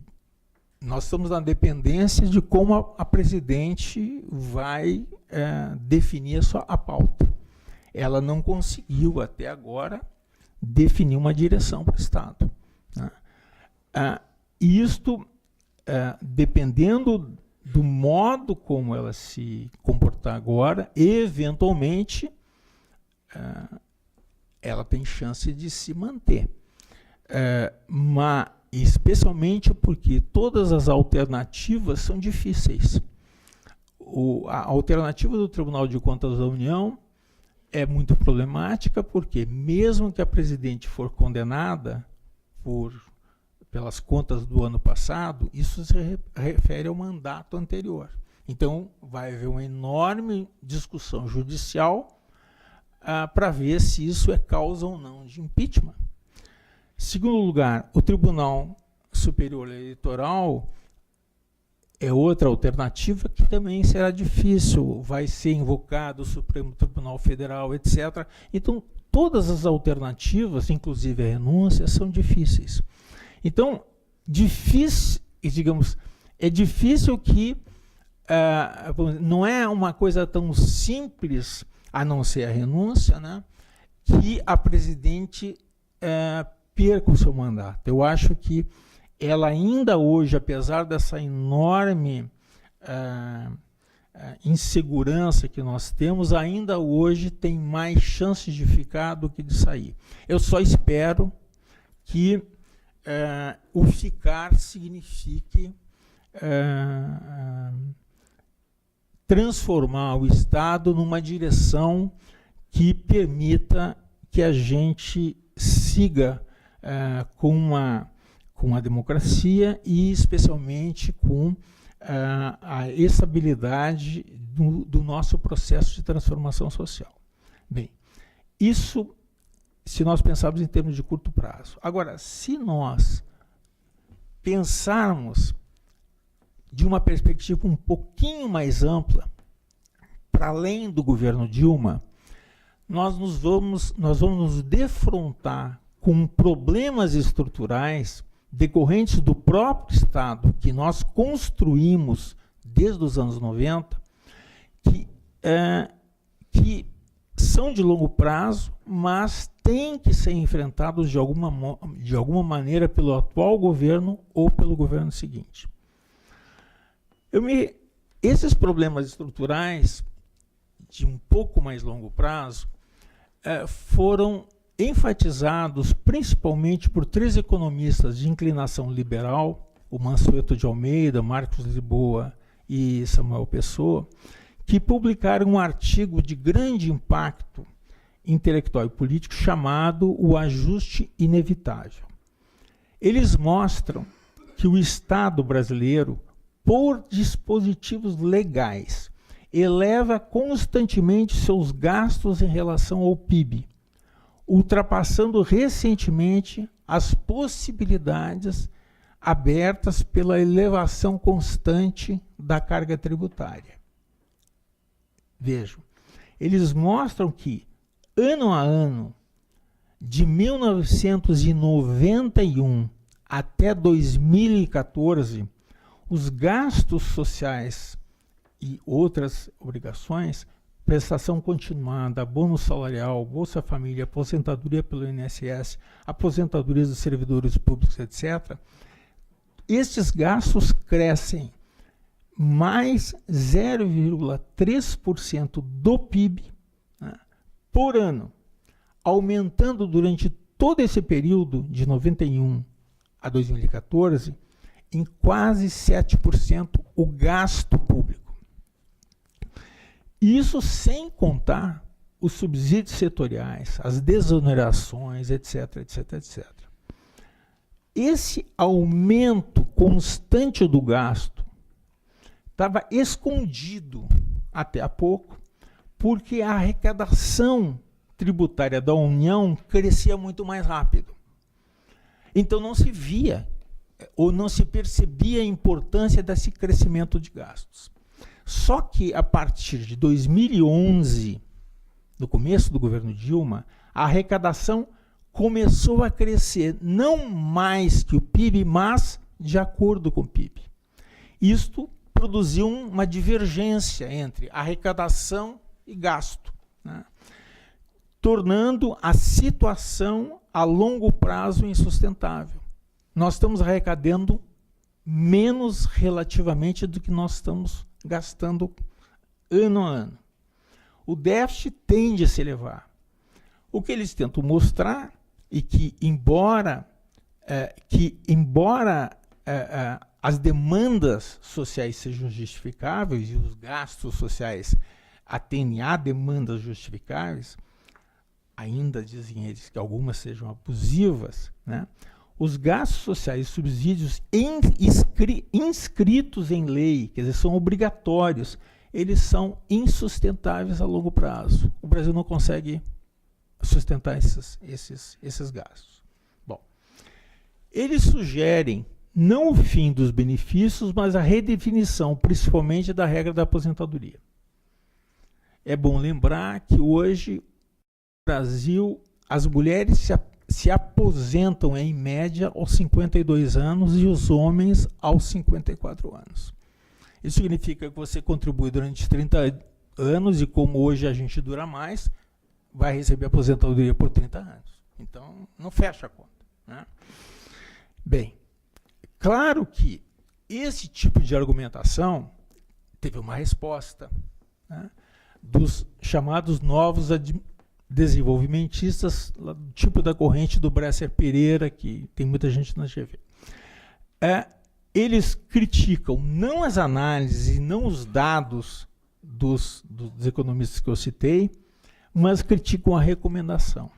nós estamos na dependência de como a presidente vai definir a pauta. Ela não conseguiu, até agora, definir uma direção para o Estado, né? Isto, dependendo do modo como ela se comportar agora, eventualmente, ela tem chance de se manter. Mas, especialmente porque todas as alternativas são difíceis. A alternativa do Tribunal de Contas da União é muito problemática, porque mesmo que a presidente for condenada pelas contas do ano passado, isso se refere ao mandato anterior. Então, vai haver uma enorme discussão judicial para ver se isso é causa ou não de impeachment. Segundo lugar, o Tribunal Superior Eleitoral é outra alternativa que também será difícil, vai ser invocado o Supremo Tribunal Federal, etc. Então, todas as alternativas, inclusive a renúncia, são difíceis. Então, é difícil que não é uma coisa tão simples, a não ser a renúncia, né, que a presidente perca o seu mandato. Eu acho que ela ainda hoje, apesar dessa enorme insegurança que nós temos, ainda hoje tem mais chances de ficar do que de sair. Eu só espero que o ficar signifique transformar o Estado numa direção que permita que a gente siga com a democracia e especialmente com a estabilidade do nosso processo de transformação social. Bem, isso se nós pensarmos em termos de curto prazo. Agora, se nós pensarmos de uma perspectiva um pouquinho mais ampla, para além do governo Dilma, nós vamos nos defrontar com problemas estruturais decorrentes do próprio Estado, que nós construímos desde os anos 90, que são de longo prazo, mas têm que ser enfrentados de alguma maneira pelo atual governo ou pelo governo seguinte. Esses problemas estruturais de um pouco mais longo prazo foram enfatizados principalmente por 3 economistas de inclinação liberal, o Mansueto de Almeida, Marcos Lisboa e Samuel Pessoa, que publicaram um artigo de grande impacto intelectual e político chamado O Ajuste Inevitável. Eles mostram que o Estado brasileiro, por dispositivos legais, eleva constantemente seus gastos em relação ao PIB, ultrapassando recentemente as possibilidades abertas pela elevação constante da carga tributária. Vejam, eles mostram que, ano a ano, de 1991 até 2014, os gastos sociais e outras obrigações, prestação continuada, bônus salarial, Bolsa Família, aposentadoria pelo INSS, aposentadoria dos servidores públicos, etc., estes gastos crescem mais 0,3% do PIB, né, por ano, aumentando durante todo esse período de 91 a 2014 em quase 7% o gasto público. Isso sem contar os subsídios setoriais, as desonerações, etc, etc, etc. Esse aumento constante do gasto estava escondido até há pouco, porque a arrecadação tributária da União crescia muito mais rápido. Então não se via ou não se percebia a importância desse crescimento de gastos. Só que a partir de 2011, no começo do governo Dilma, a arrecadação começou a crescer não mais que o PIB, mas de acordo com o PIB. Isto produziu uma divergência entre arrecadação e gasto, né, tornando a situação a longo prazo insustentável. Nós estamos arrecadando menos relativamente do que nós estamos gastando ano a ano. O déficit tende a se elevar. O que eles tentam mostrar é que, embora as demandas sociais sejam justificáveis e os gastos sociais atendem a demandas justificáveis, ainda dizem eles que algumas sejam abusivas, né? Os gastos sociais e subsídios inscritos em lei, quer dizer, são obrigatórios, eles são insustentáveis a longo prazo. O Brasil não consegue sustentar esses gastos. Bom, eles sugerem não o fim dos benefícios, mas a redefinição, principalmente da regra da aposentadoria. É bom lembrar que hoje, no Brasil, as mulheres se aposentam em média aos 52 anos e os homens aos 54 anos. Isso significa que você contribui durante 30 anos e, como hoje a gente dura mais, vai receber aposentadoria por 30 anos. Então, não fecha a conta, né? Bem, claro que esse tipo de argumentação teve uma resposta, né, dos chamados novos desenvolvimentistas, do tipo da corrente do Bresser Pereira, que tem muita gente na TV. Eles criticam não as análises e não os dados dos economistas que eu citei, mas criticam a recomendação.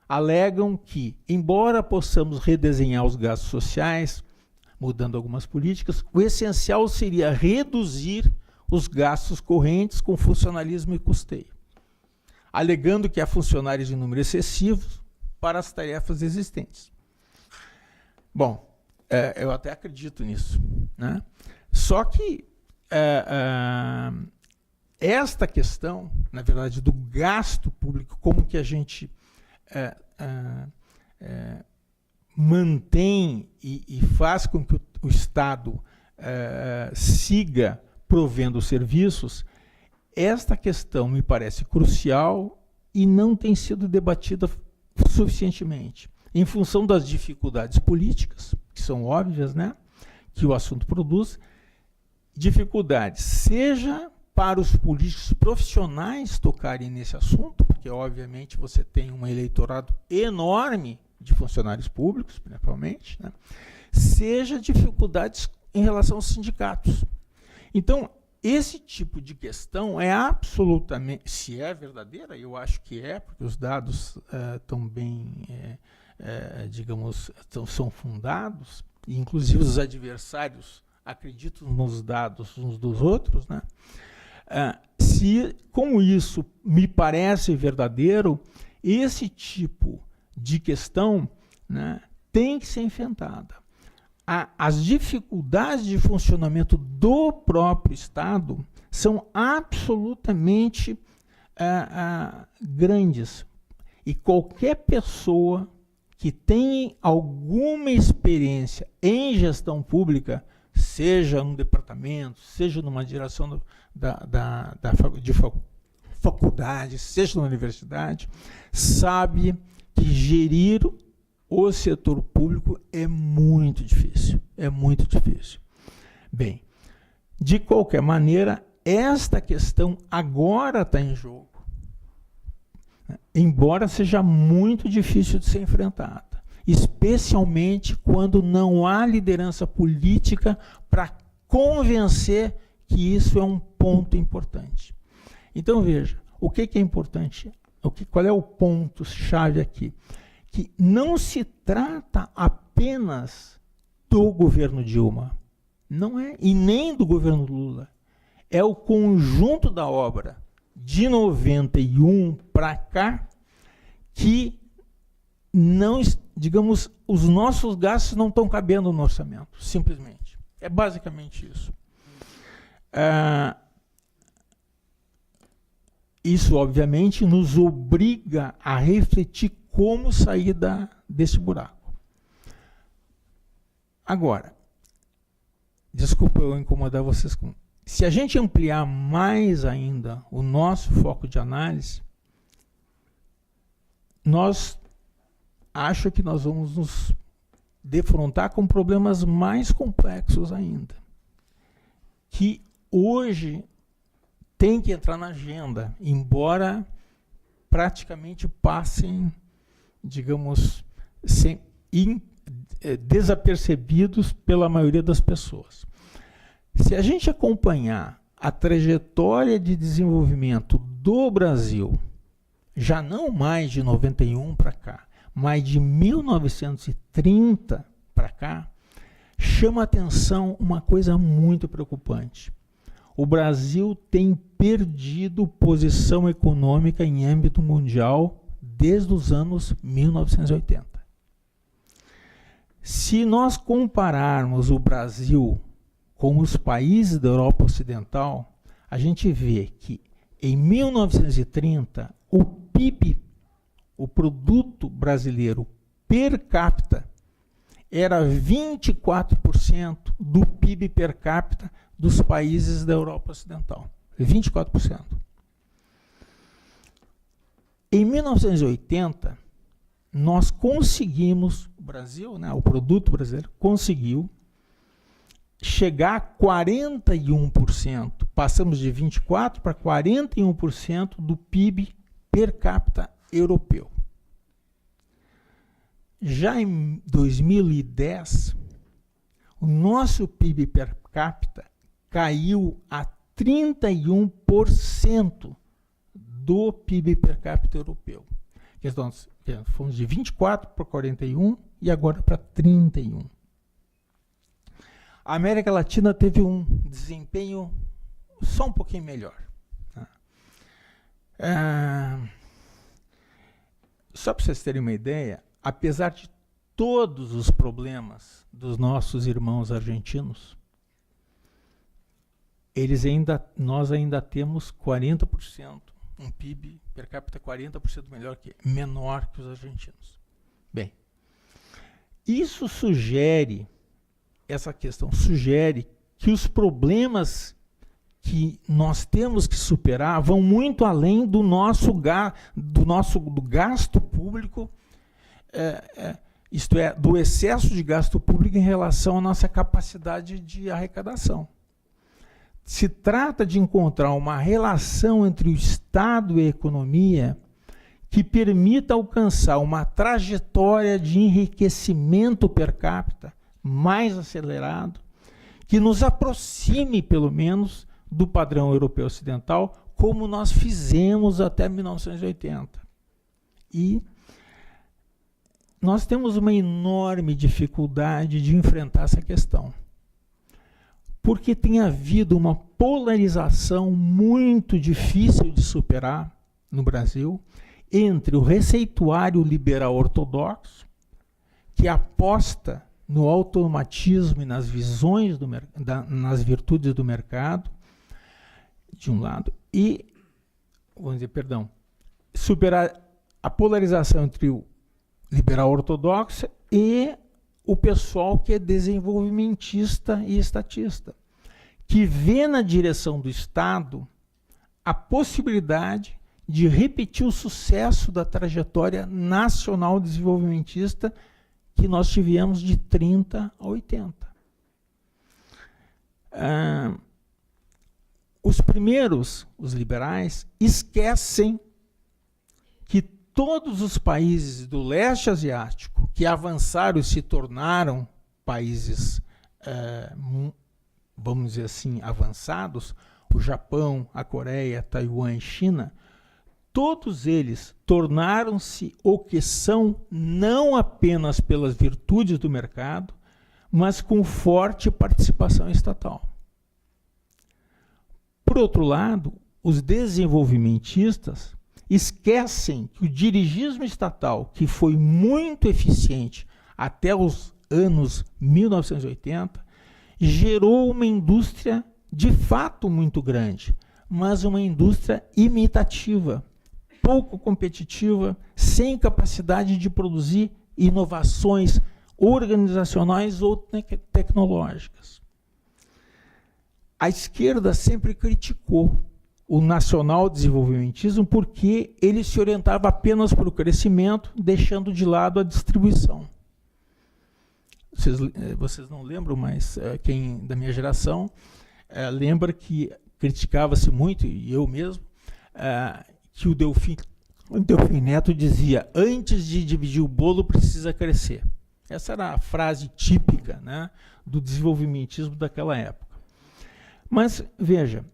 Alegam que, embora possamos redesenhar os gastos sociais, mudando algumas políticas, o essencial seria reduzir os gastos correntes com funcionalismo e custeio, alegando que há funcionários em número excessivo para as tarefas existentes. Bom, eu até acredito nisso, né? Só que esta questão, na verdade, do gasto público, como que a gente mantém e faz com que o Estado siga provendo serviços, esta questão me parece crucial e não tem sido debatida suficientemente, em função das dificuldades políticas, que são óbvias, né, que o assunto produz, dificuldades, seja para os políticos profissionais tocarem nesse assunto, porque, obviamente, você tem um eleitorado enorme de funcionários públicos, principalmente, né, seja dificuldades em relação aos sindicatos. Então, esse tipo de questão é absolutamente, se é verdadeira, eu acho que é, porque os dados estão bem, digamos, são fundados, e inclusive os adversários acreditam nos dados uns dos outros, né? Se, como isso me parece verdadeiro, esse tipo de questão, né, tem que ser enfrentada. as dificuldades de funcionamento do próprio Estado são absolutamente grandes. E qualquer pessoa que tenha alguma experiência em gestão pública, seja no departamento, seja numa direção de faculdade, seja na universidade, sabe que gerir o setor público é muito difícil. É muito difícil. Bem, de qualquer maneira, esta questão agora está em jogo. Embora seja muito difícil de ser enfrentada. Especialmente quando não há liderança política para convencer que isso é um ponto importante. Então, veja, o que é importante? Qual é o ponto-chave aqui? Que não se trata apenas do governo Dilma, não é, e nem do governo Lula. É o conjunto da obra de 91 para cá que não, digamos, os nossos gastos não estão cabendo no orçamento, simplesmente. É basicamente isso. Isso, obviamente, nos obriga a refletir como sair desse buraco. Agora, desculpa eu incomodar vocês com... Se a gente ampliar mais ainda o nosso foco de análise, acho que nós vamos nos defrontar com problemas mais complexos ainda, que hoje tem que entrar na agenda, embora praticamente passem, digamos, desapercebidos pela maioria das pessoas. Se a gente acompanhar a trajetória de desenvolvimento do Brasil, já não mais de 91 para cá, mas de 1930 para cá, chama atenção uma coisa muito preocupante. O Brasil tem perdido posição econômica em âmbito mundial desde os anos 1980. Se nós compararmos o Brasil com os países da Europa Ocidental, a gente vê que em 1930 o PIB, o produto brasileiro per capita, era 24% do PIB per capita dos países da Europa Ocidental. 24%. Em 1980, nós conseguimos, o Brasil, né, o produto brasileiro, conseguiu chegar a 41%. Passamos de 24% para 41% do PIB per capita europeu. Já em 2010, o nosso PIB per capita caiu a 31% do PIB per capita europeu. Então, fomos de 24 para 41 e agora para 31. A América Latina teve um desempenho só um pouquinho melhor. Só para vocês terem uma ideia, apesar de todos os problemas dos nossos irmãos argentinos, nós ainda temos 40%, um PIB per capita 40% menor que os argentinos. Bem, isso sugere, essa questão sugere que os problemas que nós temos que superar vão muito além do gasto público, isto é, do excesso de gasto público em relação à nossa capacidade de arrecadação. Se trata de encontrar uma relação entre o Estado e a economia que permita alcançar uma trajetória de enriquecimento per capita mais acelerado, que nos aproxime, pelo menos, do padrão europeu ocidental, como nós fizemos até 1980. E nós temos uma enorme dificuldade de enfrentar essa questão, porque tem havido uma polarização muito difícil de superar no Brasil entre o receituário liberal ortodoxo, que aposta no automatismo e nas visões nas virtudes do mercado, de um lado, e, vamos dizer, perdão, superar a polarização entre o liberal ortodoxo e o pessoal que é desenvolvimentista e estatista, que vê na direção do Estado a possibilidade de repetir o sucesso da trajetória nacional desenvolvimentista que nós tivemos de 30 a 80. Os primeiros, os liberais, esquecem que todos os países do leste asiático que avançaram e se tornaram países, vamos dizer assim, avançados, o Japão, a Coreia, Taiwan e China, todos eles tornaram-se o que são não apenas pelas virtudes do mercado, mas com forte participação estatal. Por outro lado, os desenvolvimentistas esquecem que o dirigismo estatal, que foi muito eficiente até os anos 1980, gerou uma indústria de fato muito grande, mas uma indústria imitativa, pouco competitiva, sem capacidade de produzir inovações organizacionais ou tecnológicas. A esquerda sempre criticou o nacional desenvolvimentismo porque ele se orientava apenas para o crescimento, deixando de lado a distribuição. Vocês não lembram, mas quem da minha geração lembra que criticava-se muito, e eu mesmo, que o Delfim Neto dizia: antes de dividir o bolo, precisa crescer. Essa era a frase típica, né, do desenvolvimentismo daquela época. Mas, veja,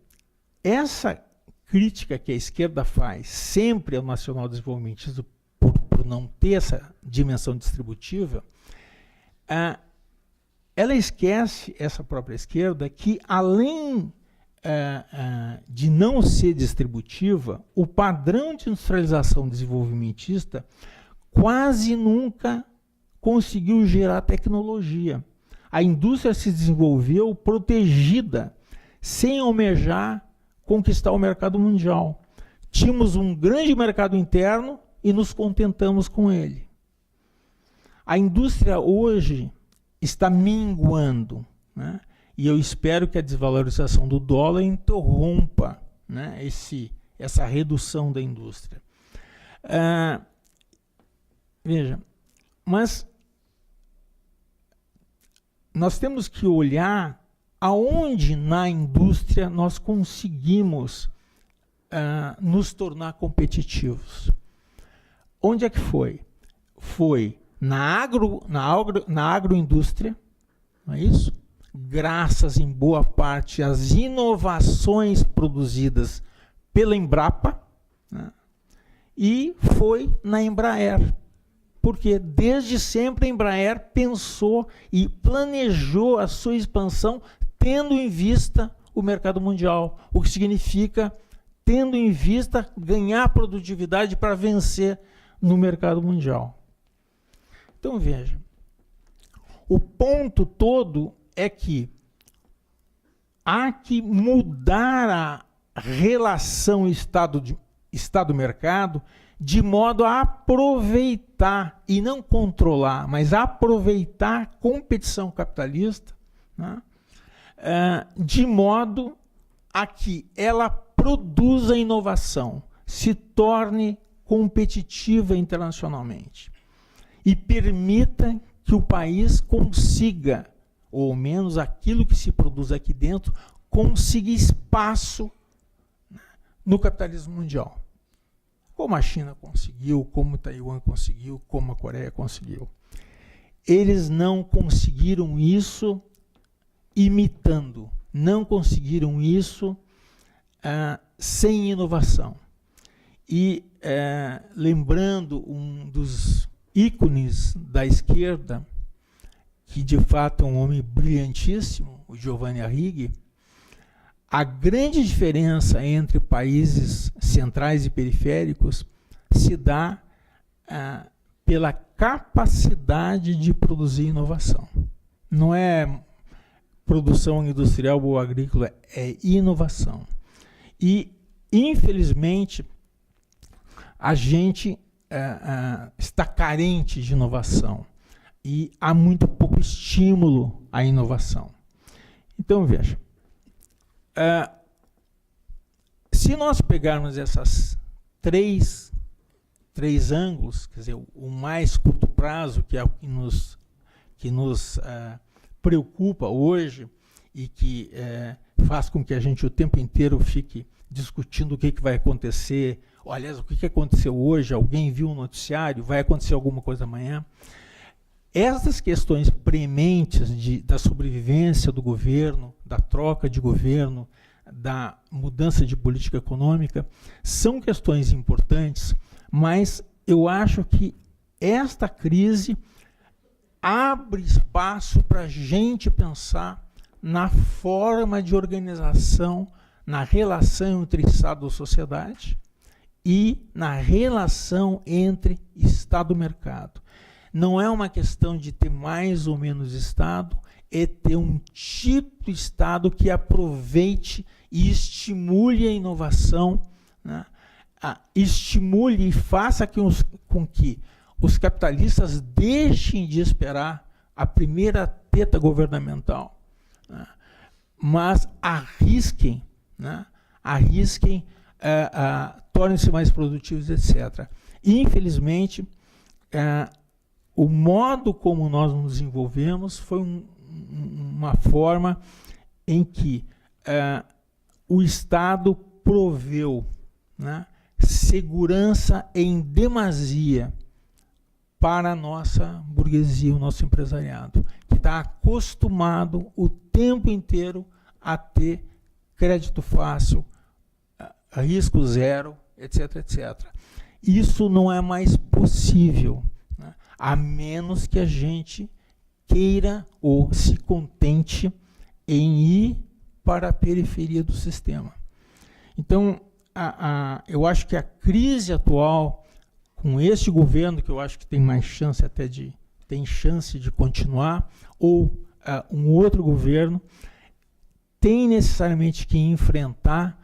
essa crítica que a esquerda faz sempre ao nacional desenvolvimentismo por não ter essa dimensão distributiva, ela esquece, essa própria esquerda, que além de não ser distributiva, o padrão de industrialização desenvolvimentista quase nunca conseguiu gerar tecnologia. A indústria se desenvolveu protegida, sem almejar conquistar o mercado mundial. Tínhamos um grande mercado interno e nos contentamos com ele. A indústria hoje está minguando, né? E eu espero que a desvalorização do dólar interrompa, né, essa redução da indústria. Veja, mas nós temos que olhar aonde na indústria nós conseguimos nos tornar competitivos. Onde é que foi? Foi na agroindústria, não é isso? Graças em boa parte às inovações produzidas pela Embrapa, né? E foi na Embraer, porque desde sempre a Embraer pensou e planejou a sua expansão tendo em vista o mercado mundial, o que significa tendo em vista ganhar produtividade para vencer no mercado mundial. Então veja, o ponto todo é que há que mudar a relação Estado-mercado de modo a aproveitar, e não controlar, mas aproveitar a competição capitalista, né, de modo a que ela produza inovação, se torne competitiva internacionalmente e permita que o país consiga, ou ao menos aquilo que se produz aqui dentro, consiga espaço no capitalismo mundial. Como a China conseguiu, como Taiwan conseguiu, como a Coreia conseguiu. Eles não conseguiram isso imitando, não conseguiram isso sem inovação. E lembrando um dos ícones da esquerda, que de fato é um homem brilhantíssimo, o Giovanni Arrighi, a grande diferença entre países centrais e periféricos se dá pela capacidade de produzir inovação. Não é produção industrial ou agrícola, é inovação. E, infelizmente, a gente está carente de inovação e há muito pouco estímulo à inovação. Então, veja, se nós pegarmos essas três ângulos, quer dizer, o mais curto prazo, que é o que nos preocupa hoje e que faz com que a gente o tempo inteiro fique discutindo o que vai acontecer. Aliás, o que aconteceu hoje? Alguém viu um noticiário? Vai acontecer alguma coisa amanhã? Essas questões prementes da sobrevivência do governo, da troca de governo, da mudança de política econômica, são questões importantes, mas eu acho que esta crise abre espaço para a gente pensar na forma de organização, na relação entre Estado e sociedade e na relação entre Estado e mercado. Não é uma questão de ter mais ou menos Estado, é ter um tipo de Estado que aproveite e estimule a inovação, né? Estimule e faça com que os capitalistas deixem de esperar a primeira teta governamental, né? Mas arrisquem, né? Tornem-se mais produtivos, etc. Infelizmente, o modo como nós nos desenvolvemos foi uma forma em que o Estado proveu, né, segurança em demasia para a nossa burguesia, o nosso empresariado, que está acostumado o tempo inteiro a ter crédito fácil, risco zero, etc, etc. Isso não é mais possível, né, a menos que a gente queira ou se contente em ir para a periferia do sistema. Então, eu acho que a crise atual, com este governo, que eu acho que tem mais chance até tem chance de continuar, ou um outro governo, tem necessariamente que enfrentar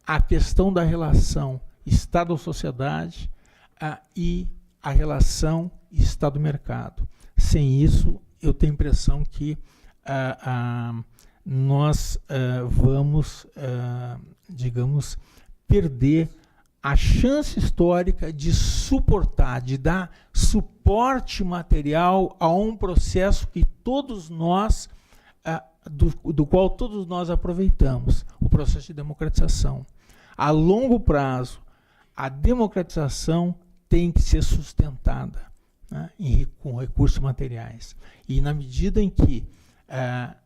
a questão da relação Estado-sociedade e a relação Estado-mercado. Sem isso, eu tenho a impressão que nós vamos, digamos, perder a chance histórica de suportar, de dar suporte material a um processo que todos nós, do qual todos nós aproveitamos, o processo de democratização. A longo prazo, a democratização tem que ser sustentada, né, com recursos materiais. E na medida em que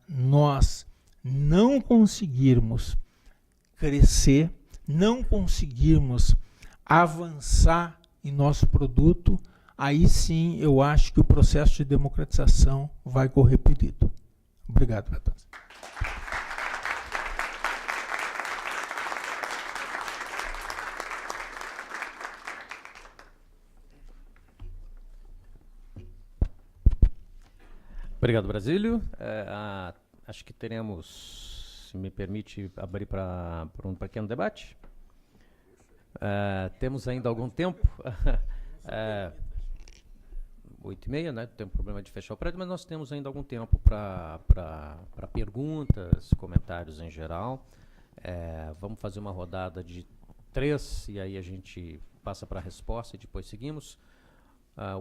nós não conseguirmos crescer, não conseguirmos avançar em nosso produto, aí sim eu acho que o processo de democratização vai correr perigo. Obrigado, Betânia. Obrigado, Brasílio. Acho que teremos, se me permite, abrir para um pequeno debate. Temos ainda algum tempo. 8h30, né? Tem um problema de fechar o prédio, mas nós temos ainda algum tempo para perguntas, comentários em geral. Vamos fazer uma rodada de 3 e aí a gente passa para a resposta e depois seguimos.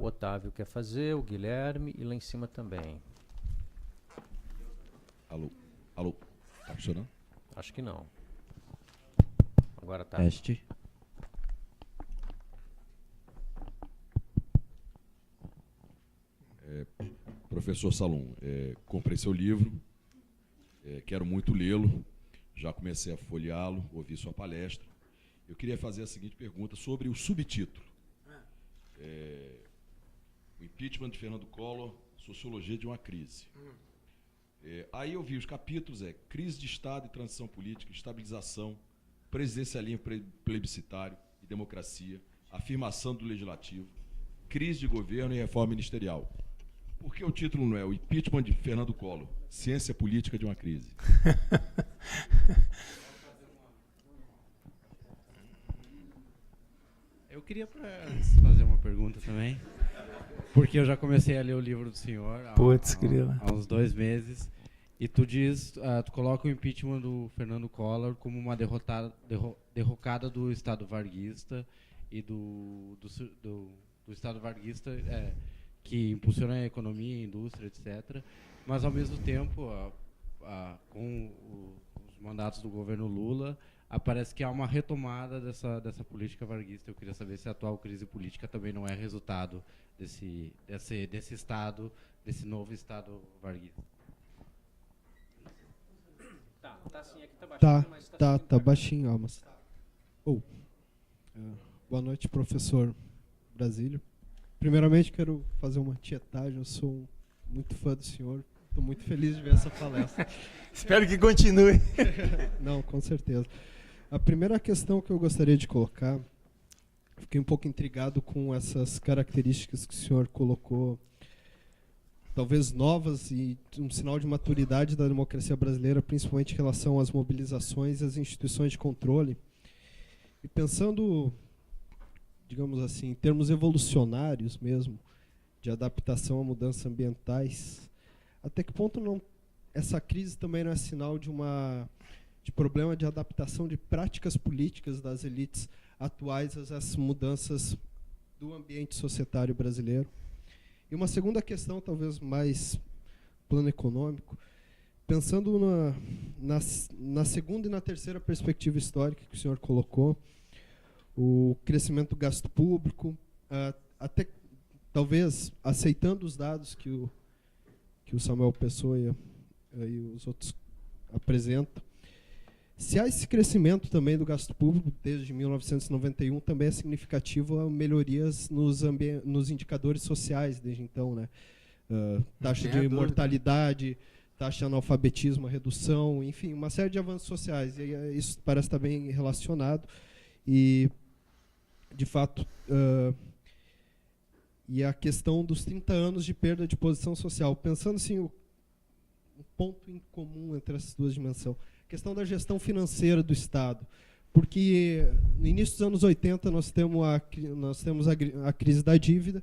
O Otávio quer fazer, o Guilherme e lá em cima também. Alô, tá funcionando? Acho que não. Agora tá. Teste. Professor Salum, comprei seu livro, quero muito lê-lo, já comecei a folheá-lo, ouvi sua palestra. Eu queria fazer a seguinte pergunta sobre o subtítulo. O impeachment de Fernando Collor, sociologia de uma crise. Aí eu vi os capítulos, crise de Estado e transição política, estabilização, presidencialismo plebiscitário e democracia, afirmação do legislativo, crise de governo e reforma ministerial. Por que o título não é o impeachment de Fernando Collor, ciência política de uma crise? Eu queria fazer uma pergunta também, porque eu já comecei a ler o livro do senhor há uns 2 meses, e tu coloca o impeachment do Fernando Collor como uma derrocada do Estado varguista e do Estado varguista que impulsiona a economia, a indústria, etc. Mas, ao mesmo tempo, com os mandatos do governo Lula, parece que há uma retomada dessa política varguista. Eu queria saber se a atual crise política também não é resultado desse Estado, desse novo Estado varguista. Tá sim, aqui tá baixinho, mas tá baixinho, mas... Boa noite, professor Brasílio. Primeiramente, quero fazer uma tietagem. Eu sou muito fã do senhor. Estou muito feliz de ver essa palestra. Espero que continue. Não, com certeza. A primeira questão que eu gostaria de colocar, fiquei um pouco intrigado com essas características que o senhor colocou, talvez novas e um sinal de maturidade da democracia brasileira, principalmente em relação às mobilizações e às instituições de controle. E pensando, digamos assim, em termos evolucionários mesmo, de adaptação a mudanças ambientais, até que ponto essa crise também não é sinal de problema de adaptação de práticas políticas das elites atuais a essas mudanças do ambiente societário brasileiro? E uma segunda questão, talvez mais plano econômico, pensando na segunda e na terceira perspectiva histórica que o senhor colocou, o crescimento do gasto público, até talvez aceitando os dados que o Samuel Pessoa e os outros apresentam, se há esse crescimento também do gasto público desde 1991, também é significativo a melhorias nos indicadores sociais desde então, né? Taxa de mortalidade, taxa de analfabetismo, a redução, enfim, uma série de avanços sociais. E isso parece estar bem relacionado. E, de fato, e a questão dos 30 anos de perda de posição social. Pensando assim, um ponto em comum entre essas duas dimensões. Questão da gestão financeira do Estado, porque no início dos anos 80 nós temos a crise da dívida,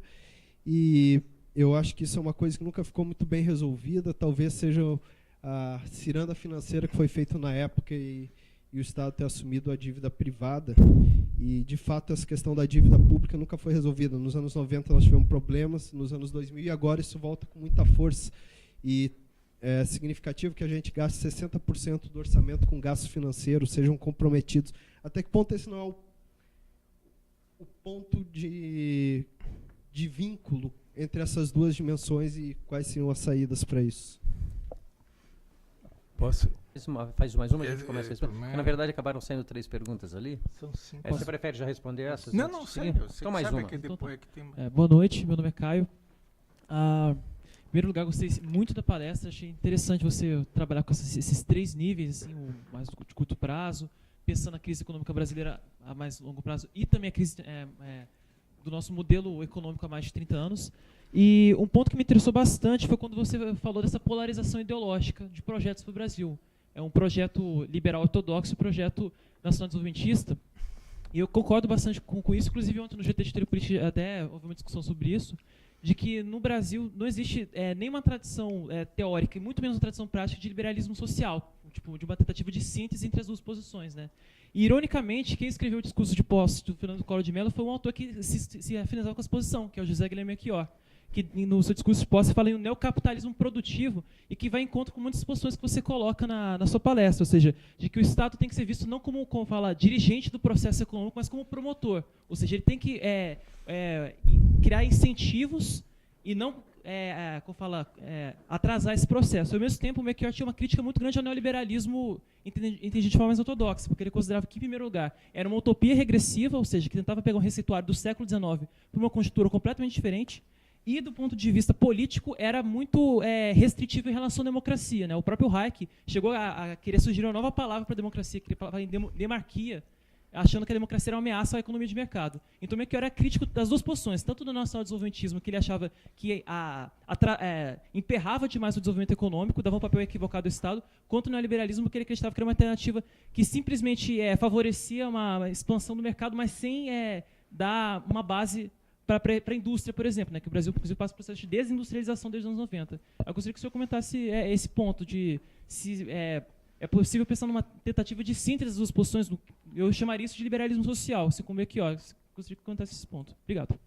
e eu acho que isso é uma coisa que nunca ficou muito bem resolvida, talvez seja a ciranda financeira que foi feita na época e o Estado ter assumido a dívida privada, e de fato essa questão da dívida pública nunca foi resolvida. Nos anos 90 nós tivemos problemas, nos anos 2000, e agora isso volta com muita força, e é significativo que a gente gaste 60% do orçamento com gastos financeiros, sejam comprometidos. Até que ponto esse não é o ponto de vínculo entre essas duas dimensões, e quais seriam as saídas para isso? Posso? Faz mais uma, a gente começa a responder. Porque, na verdade, acabaram saindo 3 perguntas ali. São 5. Você prefere já responder essas? Não, sério. Então mais uma. Boa noite, meu nome é Caio. Em primeiro lugar, gostei muito da palestra, achei interessante você trabalhar com esses 3 níveis, assim, o mais de curto prazo, pensando na crise econômica brasileira a mais longo prazo, e também a crise do nosso modelo econômico há mais de 30 anos. E um ponto que me interessou bastante foi quando você falou dessa polarização ideológica de projetos para o Brasil. É um projeto liberal ortodoxo, um projeto nacional desenvolvimentista, e eu concordo bastante com isso. Inclusive, ontem no GT de Teoria Política até houve uma discussão sobre isso, de que no Brasil não existe nenhuma tradição teórica, e muito menos uma tradição prática de liberalismo social, tipo, de uma tentativa de síntese entre as duas posições, né? E, ironicamente, quem escreveu o discurso de posse do Fernando Collor de Mello foi um autor que se afinizava com a exposição, que é o José Guilherme Achior, que no seu discurso de posse fala em um neocapitalismo produtivo, e que vai em conta com muitas posições que você coloca na sua palestra, ou seja, de que o Estado tem que ser visto não como fala, dirigente do processo econômico, mas como promotor. Ou seja, ele tem que criar incentivos e não atrasar esse processo. Ao mesmo tempo, o Melchior tinha uma crítica muito grande ao neoliberalismo entendido de forma mais ortodoxa, porque ele considerava que, em primeiro lugar, era uma utopia regressiva, ou seja, que tentava pegar um receituário do século XIX para uma conjuntura completamente diferente, e, do ponto de vista político, era muito restritivo em relação à democracia, né? O próprio Hayek chegou a querer sugerir uma nova palavra para a democracia, que ele falava em demarquia, achando que a democracia era uma ameaça à economia de mercado. Então, Melchior era crítico das duas posições, tanto do nacional-desenvolvimentismo, que ele achava que emperrava demais o desenvolvimento econômico, dava um papel equivocado ao Estado, quanto no neoliberalismo, que ele acreditava que era uma alternativa que simplesmente favorecia uma expansão do mercado, mas sem dar uma base para a indústria, por exemplo, né, que o Brasil, inclusive, passa por um processo de desindustrialização desde os anos 90. Eu gostaria que o senhor comentasse esse ponto de se é possível pensar numa tentativa de síntese das duas posições, eu chamaria isso de liberalismo social, assim como Melchior. Gostaria que comentasse esse ponto. Obrigado.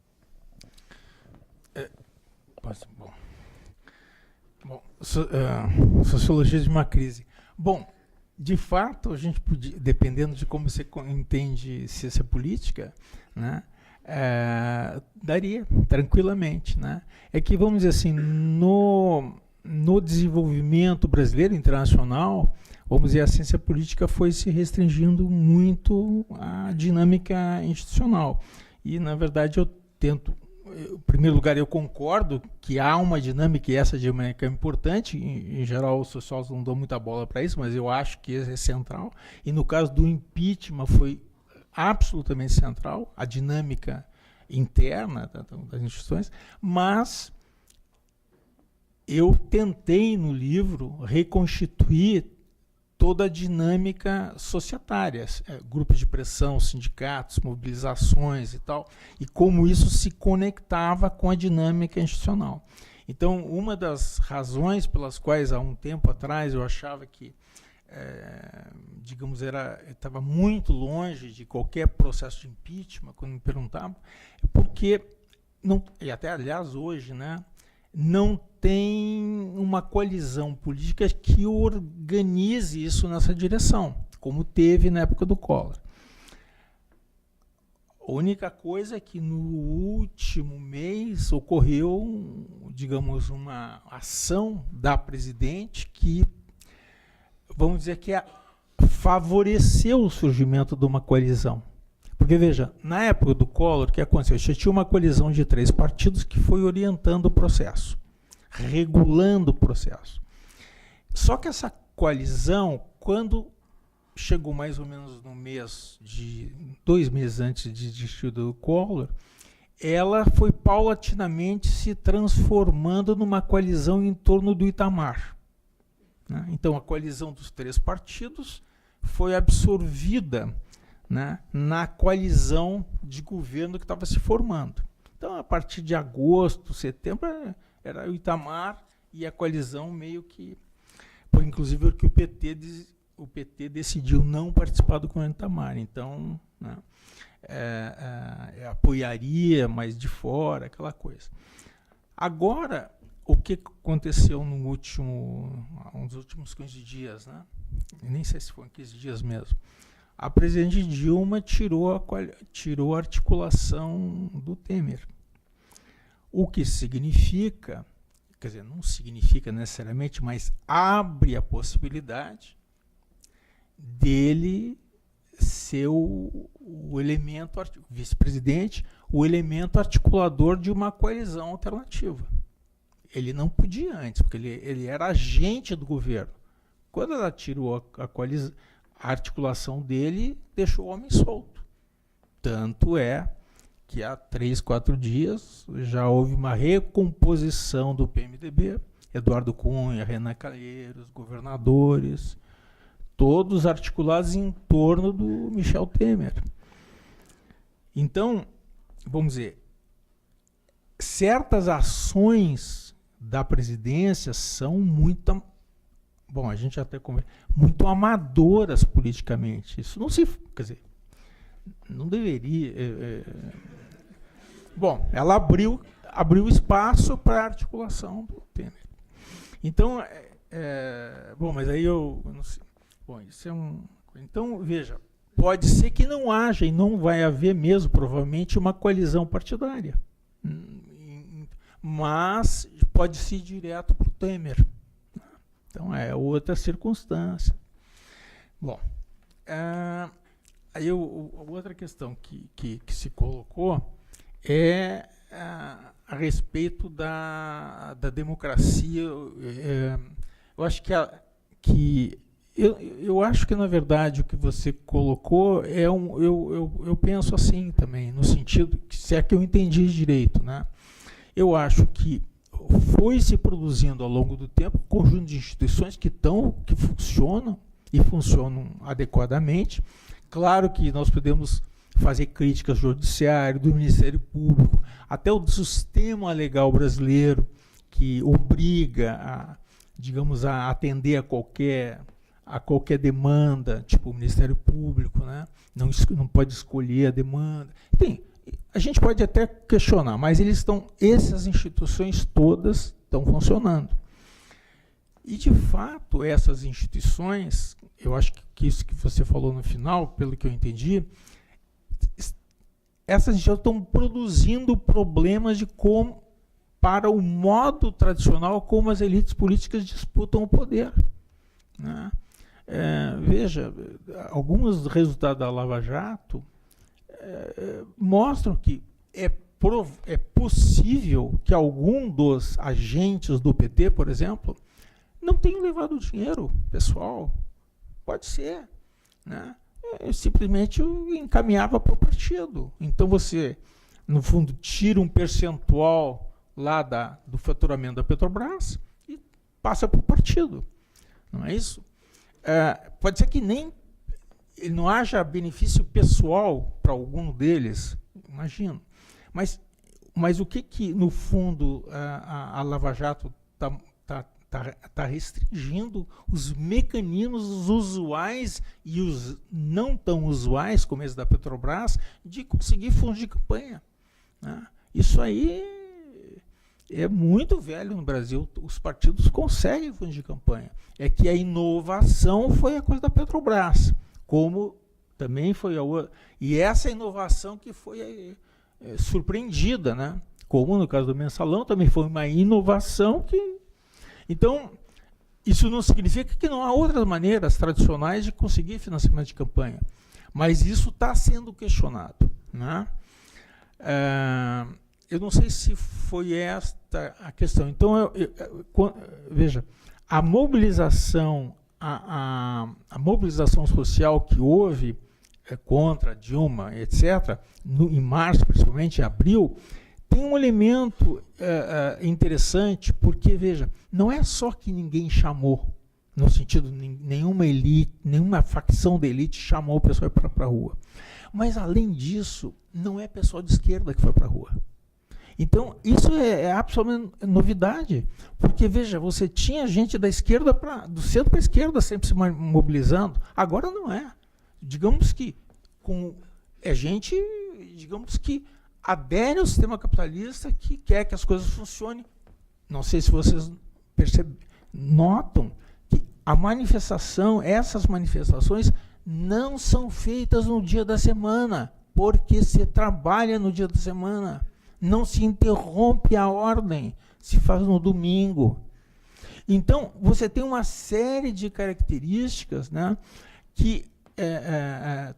Sociologia de uma crise. Bom, de fato, a gente podia, dependendo de como você entende ciência política, né, daria tranquilamente, né? É que, vamos dizer assim, no desenvolvimento brasileiro internacional, vamos dizer, a ciência política foi se restringindo muito à dinâmica institucional. E, na verdade, eu tento, em primeiro lugar, eu concordo que há uma dinâmica, e essa dinâmica é importante. Em geral, os sociólogos não dão muita bola para isso, mas eu acho que é central. E no caso do impeachment foi absolutamente central, a dinâmica interna das instituições, mas eu tentei no livro reconstituir toda a dinâmica societária, grupos de pressão, sindicatos, mobilizações e tal, e como isso se conectava com a dinâmica institucional. Então, uma das razões pelas quais, há um tempo atrás, eu achava que, digamos, estava muito longe de qualquer processo de impeachment, quando me perguntavam, porque, não, e até, aliás, hoje, né, não tem uma coalizão política que organize isso nessa direção, como teve na época do Collor. A única coisa é que no último mês ocorreu, digamos, uma ação da presidente que, vamos dizer, que favoreceu o surgimento de uma coalizão. Porque, veja, na época do Collor, o que aconteceu? Já tinha uma coalizão de 3 partidos que foi orientando o processo, regulando o processo. Só que essa coalizão, quando chegou mais ou menos no mês 2 meses antes de desistir do Collor, ela foi paulatinamente se transformando numa coalizão em torno do Itamar. Né? Então, a coalizão dos 3 partidos foi absorvida, né, na coalizão de governo que estava se formando. Então, a partir de agosto, setembro, era o Itamar e a coalizão meio que... inclusive, porque o PT decidiu não participar do governo Itamar. Então, né, apoiaria, mas de fora, aquela coisa. Agora, o que aconteceu um dos últimos 15 dias, né? Nem sei se foram 15 dias mesmo. A presidente Dilma tirou a articulação do Temer. O que significa, quer dizer, não significa necessariamente, mas abre a possibilidade dele ser o elemento, vice-presidente, o elemento articulador de uma coalizão alternativa. Ele não podia antes, porque ele era agente do governo. Quando ela tirou a articulação dele, deixou o homem solto. Tanto é que há 3, 4 dias já houve uma recomposição do PMDB, Eduardo Cunha, Renan Calheiros, governadores, todos articulados em torno do Michel Temer. Então, vamos dizer, certas ações da presidência são muito... Bom, a gente até conversa, muito amadoras politicamente. Isso não se... Quer dizer, não deveria... Bom, ela abriu espaço para a articulação do Temer. Então, bom, mas aí eu não sei. Bom, isso é um... Então, veja, pode ser que não haja, e não vai haver mesmo, provavelmente, uma coalizão partidária. Mas pode ser ir direto para o Temer. Então, é outra circunstância. Bom, aí outra questão que se colocou é a respeito da democracia. Eu acho que Eu acho que, na verdade, o que você colocou eu penso assim também, no sentido que, se é que eu entendi direito, né? Eu acho que foi se produzindo ao longo do tempo um conjunto de instituições que funcionam e funcionam adequadamente. Claro que nós podemos fazer críticas do judiciário, do Ministério Público, até o sistema legal brasileiro, que obriga a atender a qualquer demanda, tipo o Ministério Público, né? Não pode escolher a demanda. Enfim, a gente pode até questionar, mas essas instituições todas estão funcionando. E, de fato, essas instituições, eu acho que isso que você falou no final, pelo que eu entendi, essas instituições estão produzindo problemas para o modo tradicional como as elites políticas disputam o poder, né? Veja, alguns resultados da Lava Jato mostram que é possível que algum dos agentes do PT, por exemplo, não tenham levado dinheiro pessoal. Pode ser, né? Simplesmente encaminhava para o partido. Então você, no fundo, tira um percentual lá do faturamento da Petrobras e passa para o partido. Não é isso? Pode ser que nem não haja benefício pessoal para algum deles, imagino. Mas o que no fundo, a Lava Jato está restringindo os mecanismos usuais e os não tão usuais, como esse da Petrobras, de conseguir fundos de campanha, né? Isso aí é muito velho no Brasil. Os partidos conseguem fundos de campanha. É que a inovação foi a coisa da Petrobras, como também foi a outra. E essa inovação que foi surpreendida, né? Como no caso do Mensalão, também foi uma inovação que... Então, isso não significa que não há outras maneiras tradicionais de conseguir financiamento de campanha. Mas isso está sendo questionado, né? Eu não sei se foi esta a questão. Então, veja, a mobilização social que houve contra Dilma, etc., em março, principalmente em abril, tem um elemento interessante, porque, veja, não é só que ninguém chamou, no sentido, nenhuma elite, nenhuma facção da elite chamou o pessoal para a rua. Mas, além disso, não é pessoal de esquerda que foi para a rua. Então, isso é absolutamente novidade, porque, veja, você tinha gente da esquerda, do centro para a esquerda, sempre se mobilizando, agora não é. Digamos que é gente, digamos que adere ao sistema capitalista, que quer que as coisas funcionem. Não sei se vocês notam que essas manifestações não são feitas no dia da semana, porque se trabalha no dia da semana. Não se interrompe a ordem, se faz no domingo. Então, você tem uma série de características, né, que,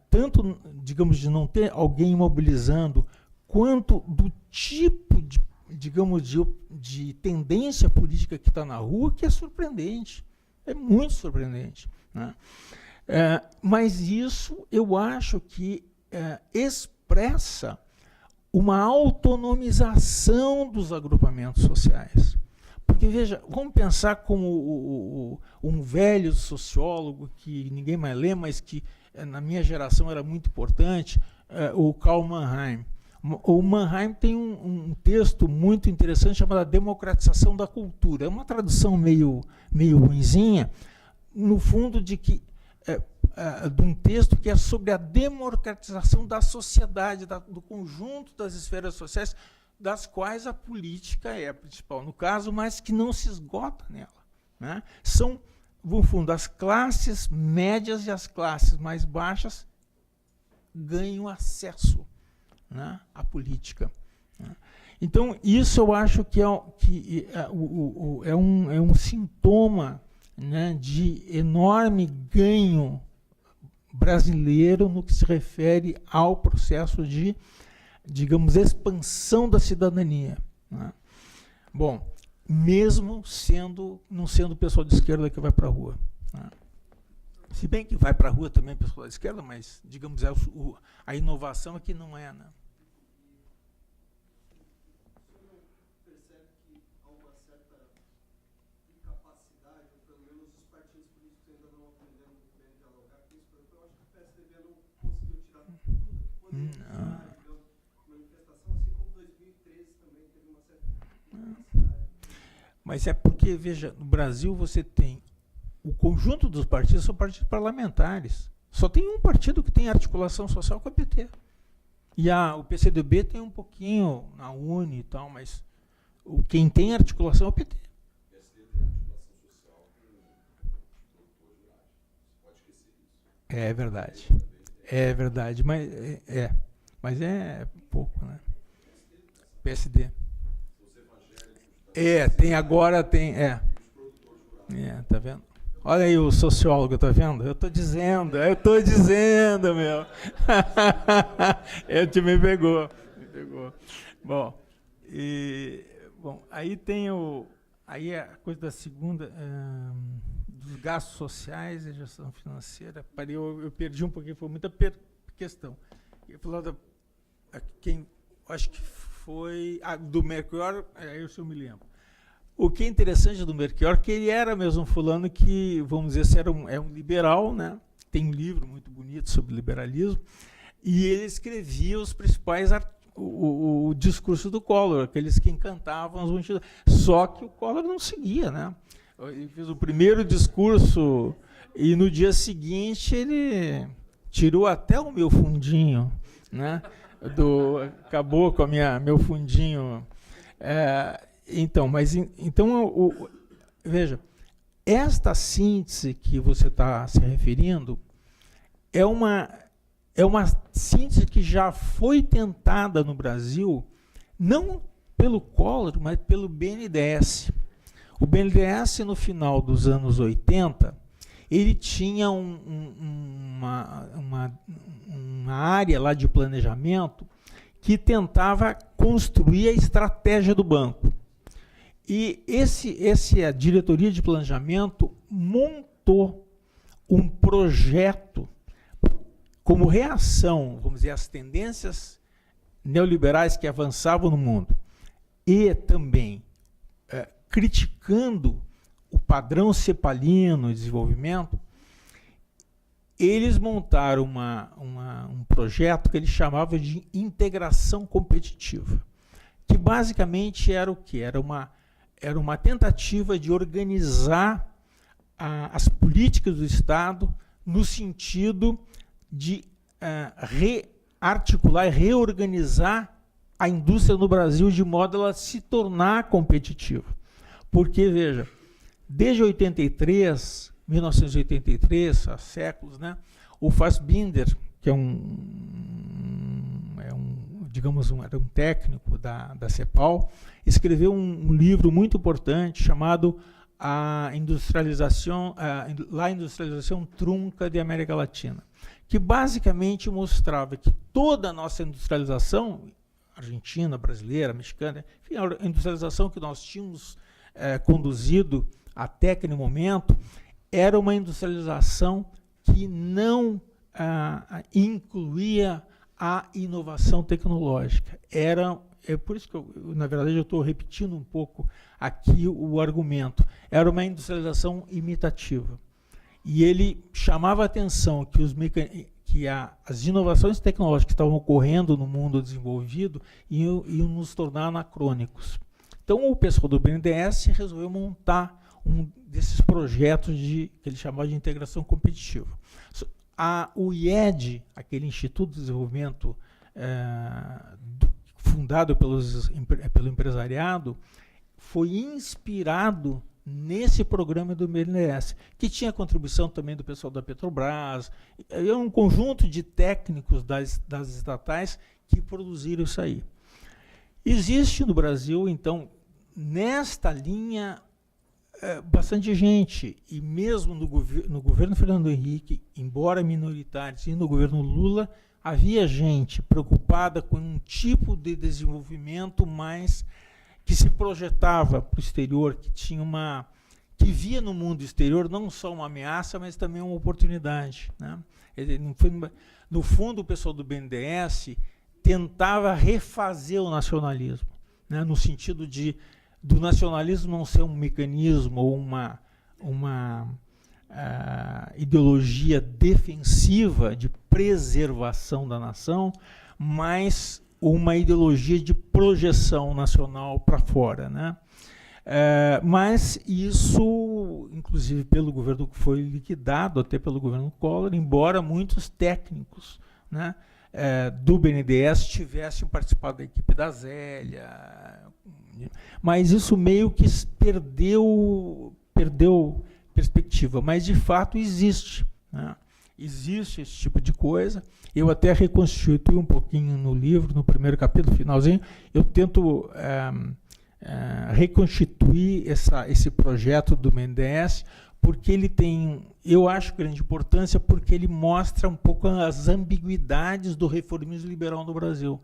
tanto, digamos, de não ter alguém mobilizando, quanto do tipo de tendência política que está na rua, que é surpreendente. É muito surpreendente, né? Mas isso, eu acho que expressa uma autonomização dos agrupamentos sociais. Porque, veja, vamos pensar como um velho sociólogo que ninguém mais lê, mas que na minha geração era muito importante, o Karl Mannheim. O Mannheim tem um texto muito interessante chamado A Democratização da Cultura. É uma tradução meio ruinzinha, no fundo, de um texto que é sobre a democratização da sociedade, do conjunto das esferas sociais, das quais a política é a principal, no caso, mas que não se esgota nela, né? São, no fundo, as classes médias e as classes mais baixas ganham acesso, né, à política, né? Então, isso eu acho que é um sintoma, né, de enorme ganho brasileiro no que se refere ao processo de, digamos, expansão da cidadania, né? Bom, mesmo não sendo o pessoal de esquerda que vai para a rua, né? Se bem que vai para a rua também pessoal da esquerda, mas, digamos, a inovação aqui não é, né? Mas é porque, veja, no Brasil você tem o conjunto dos partidos, são partidos parlamentares. Só tem um partido que tem articulação social com a PT. E o PCdoB tem um pouquinho na Uni e tal, mas quem tem articulação é o PT. O PSD tem articulação social com o produtor rural. Pode esquecer isso. É verdade. É verdade, mas é pouco, né? PSD. Tá vendo? Olha aí o sociólogo, tá vendo? Eu tô dizendo, meu. Ele me pegou. Bom, aí tem aí a coisa da segunda, dos gastos sociais e gestão financeira. Eu perdi um pouquinho, foi muita questão. Eu falava acho que foi do Melchior, eu me lembro. O que é interessante do Melchior, que ele era mesmo fulano que, vamos dizer, é um liberal, né? Tem um livro muito bonito sobre liberalismo, e ele escrevia os principais o discurso do Collor, aqueles que encantavam as multidões. Só que o Collor não seguia, né? Ele fez o primeiro discurso e no dia seguinte ele tirou até o meu fundinho, né? Acabou com meu fundinho. Então, veja, esta síntese que você está se referindo é uma síntese que já foi tentada no Brasil, não pelo Collor, mas pelo BNDES. O BNDES, no final dos anos 80, ele tinha uma área lá de planejamento que tentava construir a estratégia do banco. E a diretoria de planejamento montou um projeto como reação, vamos dizer, às tendências neoliberais que avançavam no mundo e também criticando o padrão cepalino de desenvolvimento. Eles montaram um projeto que eles chamavam de integração competitiva, que basicamente era o quê? Era uma tentativa de organizar as políticas do Estado no sentido de rearticular e reorganizar a indústria no Brasil de modo a ela se tornar competitiva. Porque, veja, desde 1983, há séculos, né, o Fassbinder, que era um técnico da CEPAL, escreveu um livro muito importante chamado La Industrialização Trunca de América Latina, que basicamente mostrava que toda a nossa industrialização, argentina, brasileira, mexicana, enfim, a industrialização que nós tínhamos conduzido até aquele momento, era uma industrialização que não incluía a inovação tecnológica. É por isso que, na verdade, eu estou repetindo um pouco aqui o argumento. Era uma industrialização imitativa. E ele chamava a atenção que as inovações tecnológicas que estavam ocorrendo no mundo desenvolvido iam nos tornar anacrônicos. Então, o pessoal do BNDES resolveu montar um desses projetos que ele chamava de integração competitiva. O IED, aquele Instituto de Desenvolvimento fundado pelo empresariado, foi inspirado nesse programa do BNDES, que tinha contribuição também do pessoal da Petrobras, um conjunto de técnicos das estatais que produziram isso aí. Existe no Brasil, então, nesta linha, bastante gente, e mesmo no governo Fernando Henrique, embora minoritários, e no governo Lula, havia gente preocupada com um tipo de desenvolvimento mais que se projetava para o exterior, que que via no mundo exterior não só uma ameaça, mas também uma oportunidade, né? No fundo, o pessoal do BNDES tentava refazer o nacionalismo, né? No sentido do nacionalismo não ser um mecanismo ou uma ideologia defensiva de preservação da nação, mas uma ideologia de projeção nacional para fora, né? Mas isso, inclusive pelo governo, foi liquidado até pelo governo Collor, embora muitos técnicos, né, do BNDES tivessem participado da equipe da Zélia, mas isso meio que perdeu perspectiva, mas de fato existe, né? Existe esse tipo de coisa. Eu até reconstituí um pouquinho no livro, no primeiro capítulo, finalzinho, eu tento reconstituir esse projeto do BNDES, porque ele tem, eu acho, grande importância, porque ele mostra um pouco as ambiguidades do reformismo liberal no Brasil.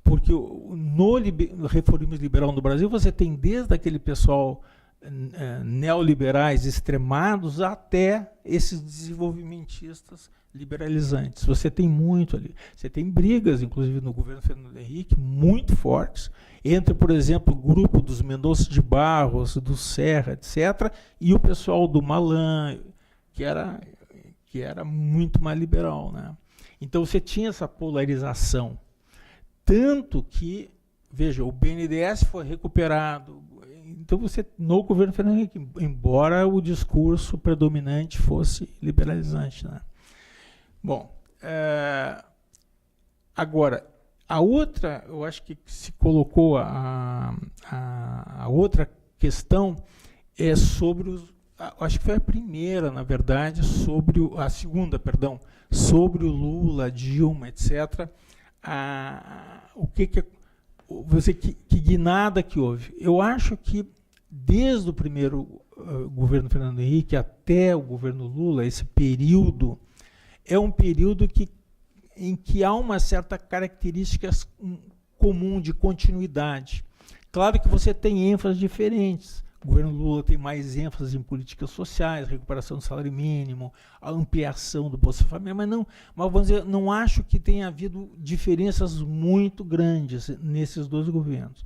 Porque no reformismo liberal no Brasil, você tem desde aquele pessoal neoliberais extremados até esses desenvolvimentistas liberalizantes. Você tem muito ali. Você tem brigas, inclusive no governo Fernando Henrique, muito fortes, entre, por exemplo, o grupo dos Mendonça de Barros, do Serra, etc., e o pessoal do Malan, que era muito mais liberal, né? Então você tinha essa polarização. Tanto que, veja, o BNDES foi recuperado. Então você, no governo Fernando Henrique, embora o discurso predominante fosse liberalizante, né? Bom, agora, a outra, eu acho que se colocou a outra questão é sobre os, acho que foi a primeira, na verdade, a segunda, perdão, sobre o Lula, Dilma, etc. Que guinada que houve. Eu acho que desde o primeiro governo Fernando Henrique até o governo Lula, esse período é um período em que há uma certa característica comum de continuidade. Claro que você tem ênfases diferentes. O governo Lula tem mais ênfase em políticas sociais, recuperação do salário mínimo, a ampliação do Bolsa Família, mas vamos dizer, não acho que tenha havido diferenças muito grandes nesses dois governos.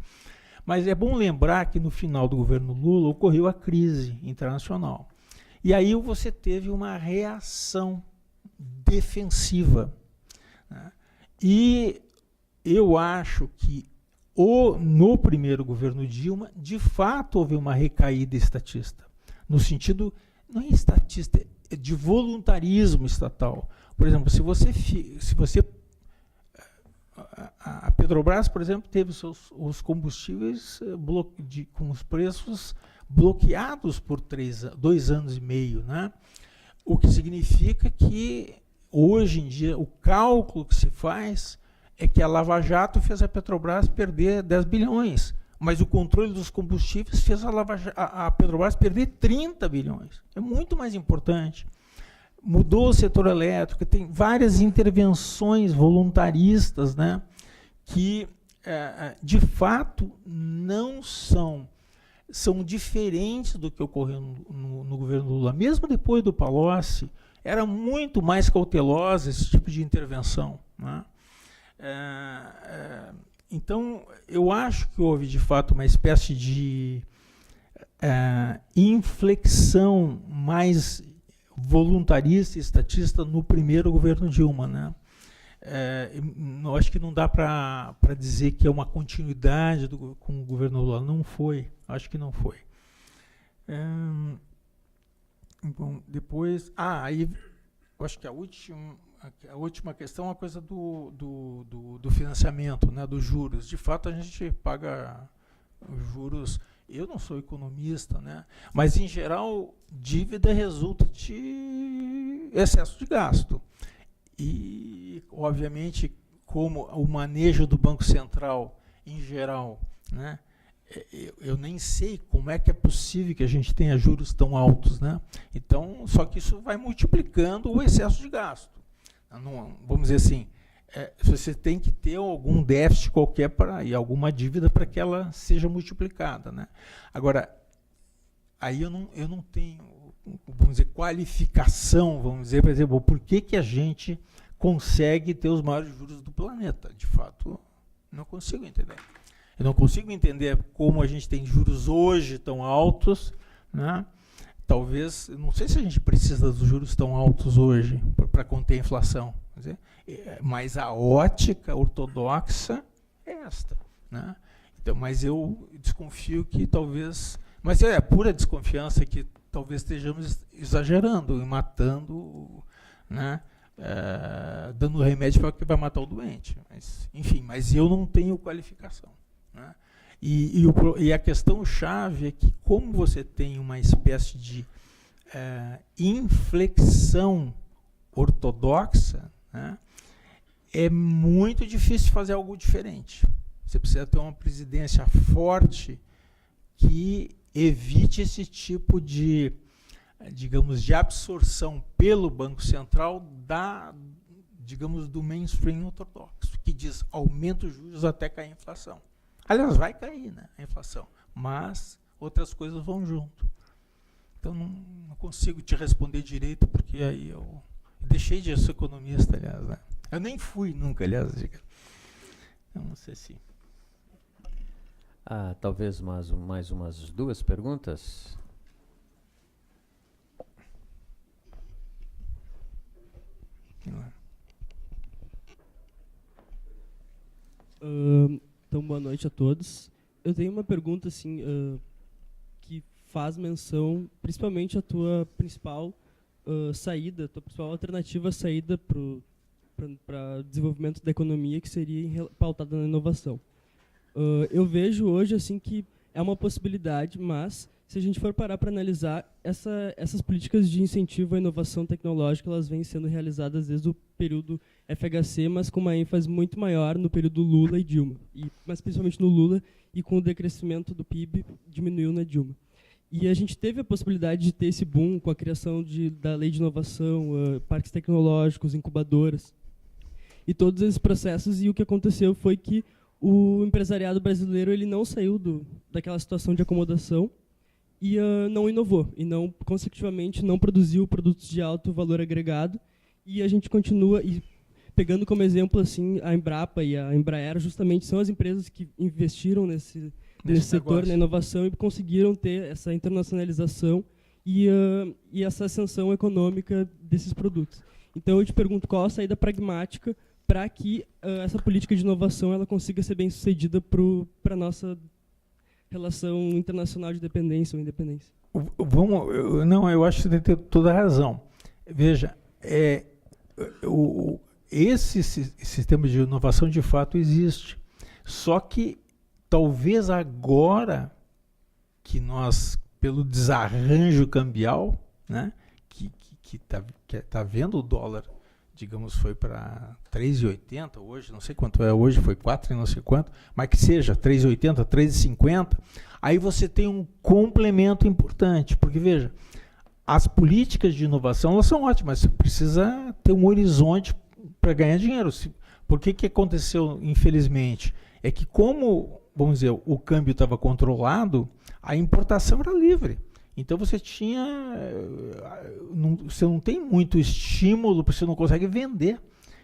Mas é bom lembrar que no final do governo Lula ocorreu a crise internacional. E aí você teve uma reação defensiva, né? E eu acho que no primeiro governo Dilma, de fato, houve uma recaída estatista, no sentido, não é estatista, é de voluntarismo estatal. Por exemplo, se você a Petrobras, por exemplo, teve os combustíveis com os preços bloqueados por 2 anos e meio, né? O que significa que, hoje em dia, o cálculo que se faz é que a Lava Jato fez a Petrobras perder 10 bilhões, mas o controle dos combustíveis fez a Petrobras perder 30 bilhões. É muito mais importante. Mudou o setor elétrico, tem várias intervenções voluntaristas, né, que, de fato, não são diferentes do que ocorreu no governo Lula. Mesmo depois do Palocci, era muito mais cautelosa esse tipo de intervenção, né? Então, eu acho que houve, de fato, uma espécie de inflexão mais voluntarista e estatista no primeiro governo Dilma, né? Eu acho que não dá para dizer que é uma continuidade com o governo Lula. Não foi, acho que não foi. Bom, depois... aí, eu acho que a última questão é a coisa do financiamento, né, dos juros. De fato, a gente paga os juros. Eu não sou economista, né, mas, em geral, dívida resulta de excesso de gasto. E, obviamente, como o manejo do Banco Central, em geral, né, eu nem sei como é que é possível que a gente tenha juros tão altos, né? Então, só que isso vai multiplicando o excesso de gasto. Não, vamos dizer assim, você tem que ter algum déficit qualquer e alguma dívida para que ela seja multiplicada, né? Agora, aí eu não tenho, vamos dizer, qualificação, vamos dizer, para dizer, bom, por que a gente consegue ter os maiores juros do planeta? De fato, não consigo entender. Eu não consigo entender como a gente tem juros hoje tão altos, né? Talvez, não sei se a gente precisa dos juros tão altos hoje para conter a inflação, mas a ótica ortodoxa é esta, né? Então, mas eu desconfio que talvez, mas é pura desconfiança que talvez estejamos exagerando e matando, né? Dando remédio para que vai matar o doente. Mas, enfim, mas eu não tenho qualificação, né? E a questão chave é que, como você tem uma espécie de inflexão ortodoxa, né, é muito difícil fazer algo diferente. Você precisa ter uma presidência forte que evite esse tipo de, digamos, de absorção pelo Banco Central digamos, do mainstream ortodoxo, que diz aumenta os juros até cair a inflação. Aliás, vai cair, né, a inflação, mas outras coisas vão junto. Então, não consigo te responder direito, porque aí eu deixei de ser economista, aliás. Né? Eu nem fui nunca, aliás. Eu não sei se... Talvez mais umas 2 perguntas. Então, boa noite a todos. Eu tenho uma pergunta assim, que faz menção, principalmente a tua principal saída, tua principal alternativa saída para desenvolvimento da economia, que seria pautada na inovação. Eu vejo hoje assim que é uma possibilidade, mas se a gente for parar para analisar, essas políticas de incentivo à inovação tecnológica, elas vêm sendo realizadas desde o período FHC, mas com uma ênfase muito maior no período Lula e Dilma, mas principalmente no Lula, e com o decrescimento do PIB diminuiu na Dilma. E a gente teve a possibilidade de ter esse boom com a criação da lei de inovação, parques tecnológicos, incubadoras, e todos esses processos, e o que aconteceu foi que o empresariado brasileiro ele não saiu daquela situação de acomodação e não inovou, e não, consecutivamente não produziu produtos de alto valor agregado, e a gente continua, e pegando como exemplo assim, a Embrapa e a Embraer justamente são as empresas que investiram nesse setor, na inovação, e conseguiram ter essa internacionalização e essa ascensão econômica desses produtos. Então eu te pergunto, qual a saída pragmática para que essa política de inovação ela consiga ser bem sucedida para a nossa relação internacional de dependência ou independência? Eu acho que você tem toda a razão. Veja, esse sistema de inovação de fato existe. Só que talvez agora que nós, pelo desarranjo cambial, né, que tá vendo o dólar, digamos, foi para 3,80 hoje, não sei quanto é hoje, foi 4 e não sei quanto, mas que seja 3,80, 3,50, aí você tem um complemento importante, porque veja, as políticas de inovação elas são ótimas, você precisa ter um horizonte para ganhar dinheiro. Por que aconteceu, infelizmente? É que como, vamos dizer, o câmbio estava controlado, a importação era livre. Então você não tem muito estímulo, porque você não consegue vender.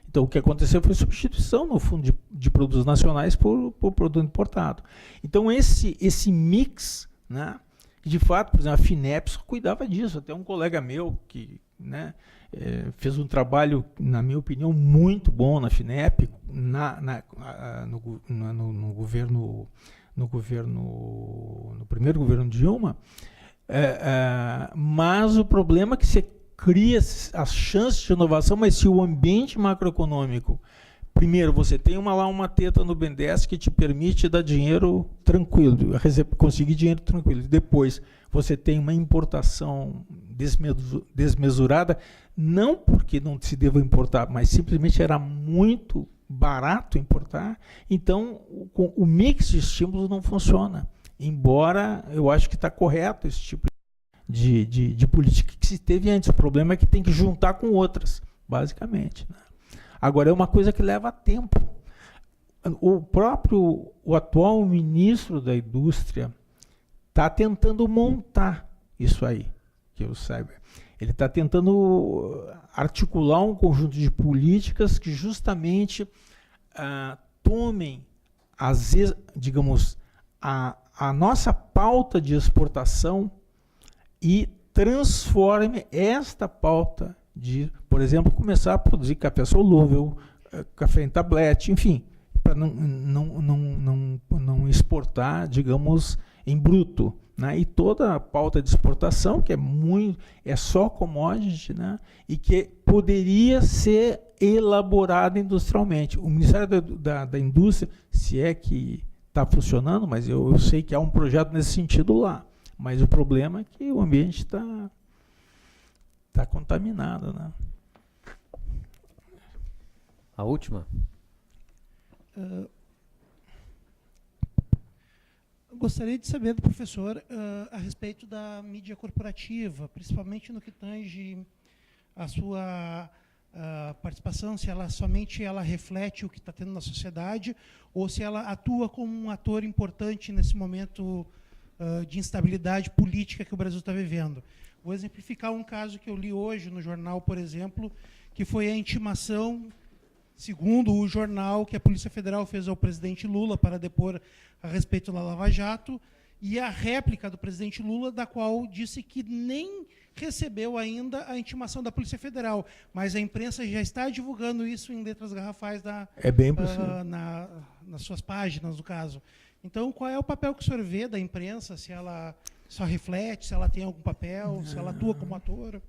Então o que aconteceu foi substituição, no fundo, de produtos nacionais por produto importado. Então esse mix, né, de fato, por exemplo, a FINEP cuidava disso. Até um colega meu que, né, fez um trabalho, na minha opinião, muito bom na FINEP, no primeiro governo de Dilma. Mas o problema é que você cria as chances de inovação, mas se o ambiente macroeconômico, primeiro, você tem uma teta no BNDES que te permite dar dinheiro tranquilo, conseguir dinheiro tranquilo, e depois você tem uma importação desmesurada, não porque não se deva importar, mas simplesmente era muito barato importar, então o mix de estímulos não funciona. Embora eu acho que está correto esse tipo de política que se teve antes. O problema é que tem que juntar com outras, basicamente. Né? Agora, é uma coisa que leva tempo. O atual ministro da Indústria está tentando montar isso aí, que eu saiba. Ele está tentando articular um conjunto de políticas que justamente tomem, digamos, a nossa pauta de exportação e transforme esta pauta de, por exemplo, começar a produzir café solúvel, café em tablete, enfim, para não exportar, digamos, em bruto, né? E toda a pauta de exportação, que é só commodity, né? E que poderia ser elaborada industrialmente. O Ministério da Indústria, se é que está funcionando, mas eu sei que há um projeto nesse sentido lá. Mas o problema é que o ambiente está contaminado, né? A última? Gostaria de saber do professor a respeito da mídia corporativa, principalmente no que tange a sua participação, se ela somente reflete o que está tendo na sociedade, ou se ela atua como um ator importante nesse momento de instabilidade política que o Brasil está vivendo. Vou exemplificar um caso que eu li hoje no jornal, por exemplo, que foi a intimação, segundo o jornal, que a Polícia Federal fez ao presidente Lula para depor a respeito da Lava Jato, e a réplica do presidente Lula, da qual disse que nem recebeu ainda a intimação da Polícia Federal, mas a imprensa já está divulgando isso em letras garrafais nas suas páginas, no caso. Então, qual é o papel que o senhor vê da imprensa? Se ela só reflete, se ela tem algum papel, se ela atua como ator?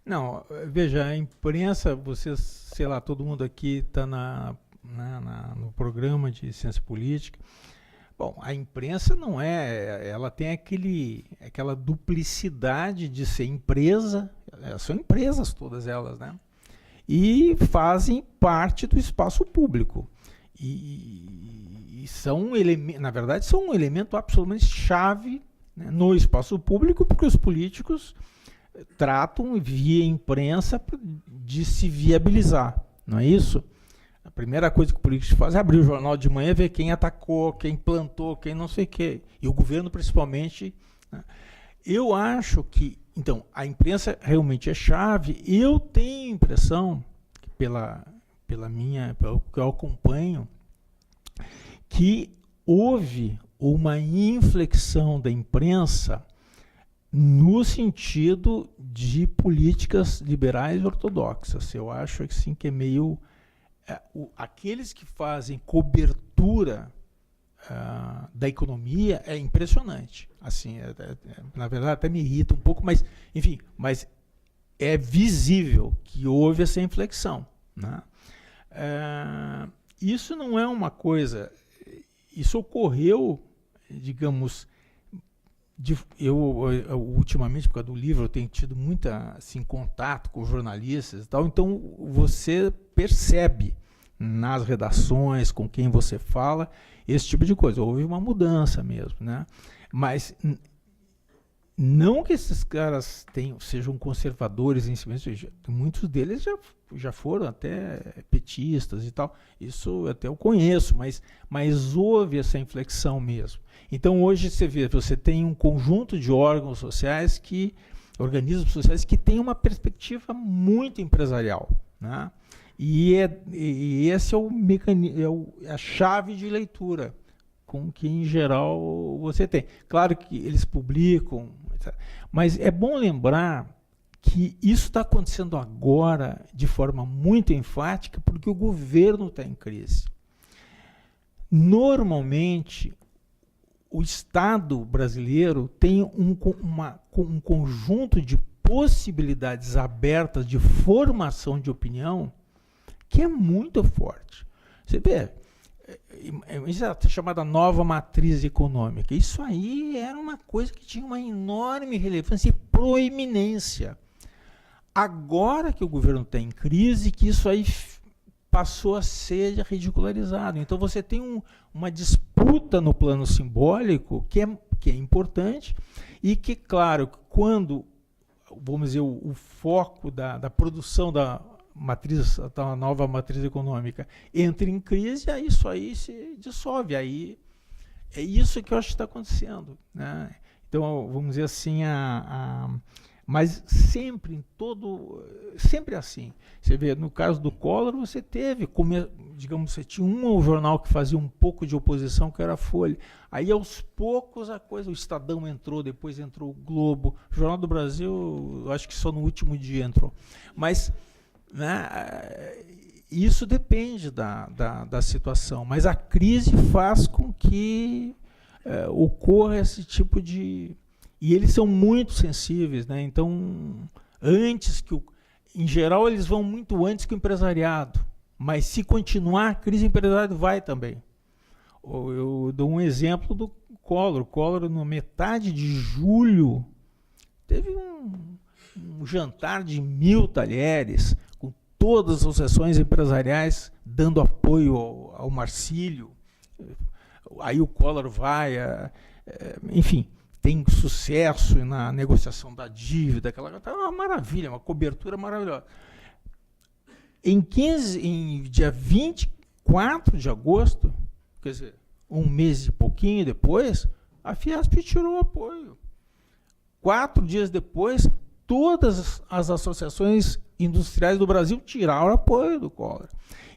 Não, veja, a imprensa, vocês, sei lá, todo mundo aqui está no programa de ciência política. Bom, a imprensa não ela tem aquela duplicidade de ser empresa, são empresas todas elas, né? E fazem parte do espaço público. E são na verdade, são um elemento absolutamente chave, né, no espaço público, porque os políticos tratam via imprensa de se viabilizar, não é isso? A primeira coisa que o político faz é abrir o jornal de manhã e ver quem atacou, quem plantou, quem não sei o quê. E o governo, principalmente, né? Eu acho que, então, a imprensa realmente é chave. Eu tenho a impressão, pelo que eu acompanho, que houve uma inflexão da imprensa no sentido de políticas liberais ortodoxas. Eu acho assim, que é meio... aqueles que fazem cobertura da economia é impressionante. Assim, na verdade, até me irrita um pouco, mas, enfim, mas é visível que houve essa inflexão, né? Isso não é uma coisa... Isso ocorreu, digamos... Eu ultimamente, por causa do livro, eu tenho tido muita assim, contato com jornalistas e tal, então você percebe nas redações, com quem você fala, esse tipo de coisa. Houve uma mudança mesmo, né? Mas não que esses caras sejam conservadores em si mesmos, muitos deles já foram até petistas e tal, isso até eu conheço, mas houve essa inflexão mesmo. Então hoje você tem um conjunto de organismos sociais que tem uma perspectiva muito empresarial, né? E esse é o mecanismo, a chave de leitura com que em geral você tem. Claro que eles publicam, etc. Mas é bom lembrar que isso está acontecendo agora de forma muito enfática porque o governo está em crise. Normalmente, o Estado brasileiro tem um conjunto de possibilidades abertas de formação de opinião que é muito forte. Você vê, isso é chamada nova matriz econômica. Isso aí era uma coisa que tinha uma enorme relevância e proeminência. Agora que o governo está em crise, que isso aí passou a ser ridicularizado. Então você tem uma disputa no plano simbólico que é importante e que, claro, quando, vamos dizer, o foco da produção da nova matriz econômica entra em crise, aí isso aí se dissolve. Aí é isso que eu acho que está acontecendo, né? Então, vamos dizer assim, mas sempre, sempre assim. Você vê, no caso do Collor, você teve, digamos, você tinha um jornal que fazia um pouco de oposição, que era a Folha. Aí, aos poucos, o Estadão entrou, depois entrou o Globo. O Jornal do Brasil, eu acho que só no último dia entrou. Mas, né, isso depende da situação. Mas a crise faz com que ocorra esse tipo de... E eles são muito sensíveis, né? Então, em geral, eles vão muito antes que o empresariado. Mas se continuar, a crise, o empresariado vai também. Eu dou um exemplo do Collor. O Collor, na metade de julho, teve um jantar de 1.000 talheres, com todas as associações empresariais dando apoio ao Marcílio. Aí o Collor vai, enfim... tem sucesso na negociação da dívida, tá uma maravilha, uma cobertura maravilhosa. Em dia 24 de agosto, quer dizer, um mês e pouquinho depois, a Fiesp tirou o apoio. 4 dias depois, todas as associações industriais do Brasil tiraram o apoio do Collor.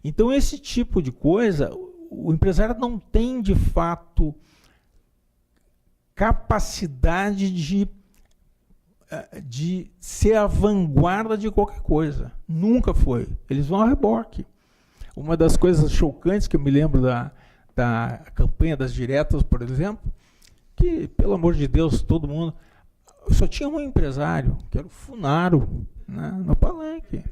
Então, esse tipo de coisa, o empresário não tem, de fato, capacidade de ser a vanguarda de qualquer coisa. Nunca foi. Eles vão a reboque. Uma das coisas chocantes que eu me lembro da campanha das diretas, por exemplo, que, pelo amor de Deus, todo mundo... Só tinha um empresário, que era o Funaro, né, no Palanque.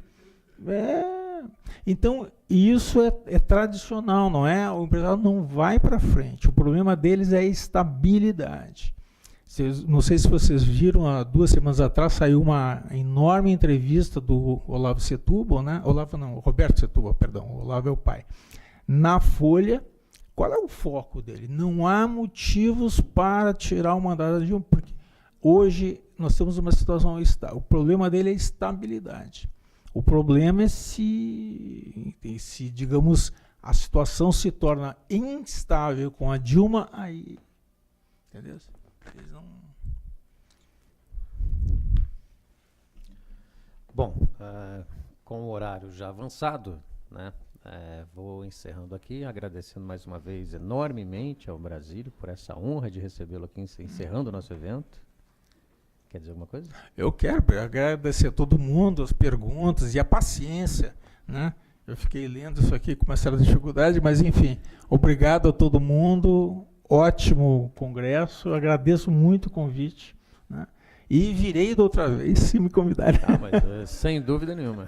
Então, isso é tradicional, não é? O empresário não vai para frente. O problema deles é a estabilidade. Não sei se vocês viram, há 2 semanas atrás saiu uma enorme entrevista do Olavo Setúbal, né? Roberto Setúbal, perdão, o Olavo é o pai. Na Folha, qual é o foco dele? Não há motivos para tirar o mandato de Dilma, porque hoje nós temos uma situação estável. O problema dele é a estabilidade. O problema é se, digamos, a situação se torna instável com a Dilma, aí, entendeu? Eles não... Bom, com o horário já avançado, né, vou encerrando aqui, agradecendo mais uma vez enormemente ao Brasílio por essa honra de recebê-lo aqui, encerrando o nosso evento. Quer dizer alguma coisa? Eu quero agradecer a todo mundo, as perguntas e a paciência, né? Eu fiquei lendo isso aqui com uma certa dificuldade, mas enfim, obrigado a todo mundo, ótimo congresso, agradeço muito o convite, né? E virei da outra vez se me convidarem. Mas sem dúvida nenhuma.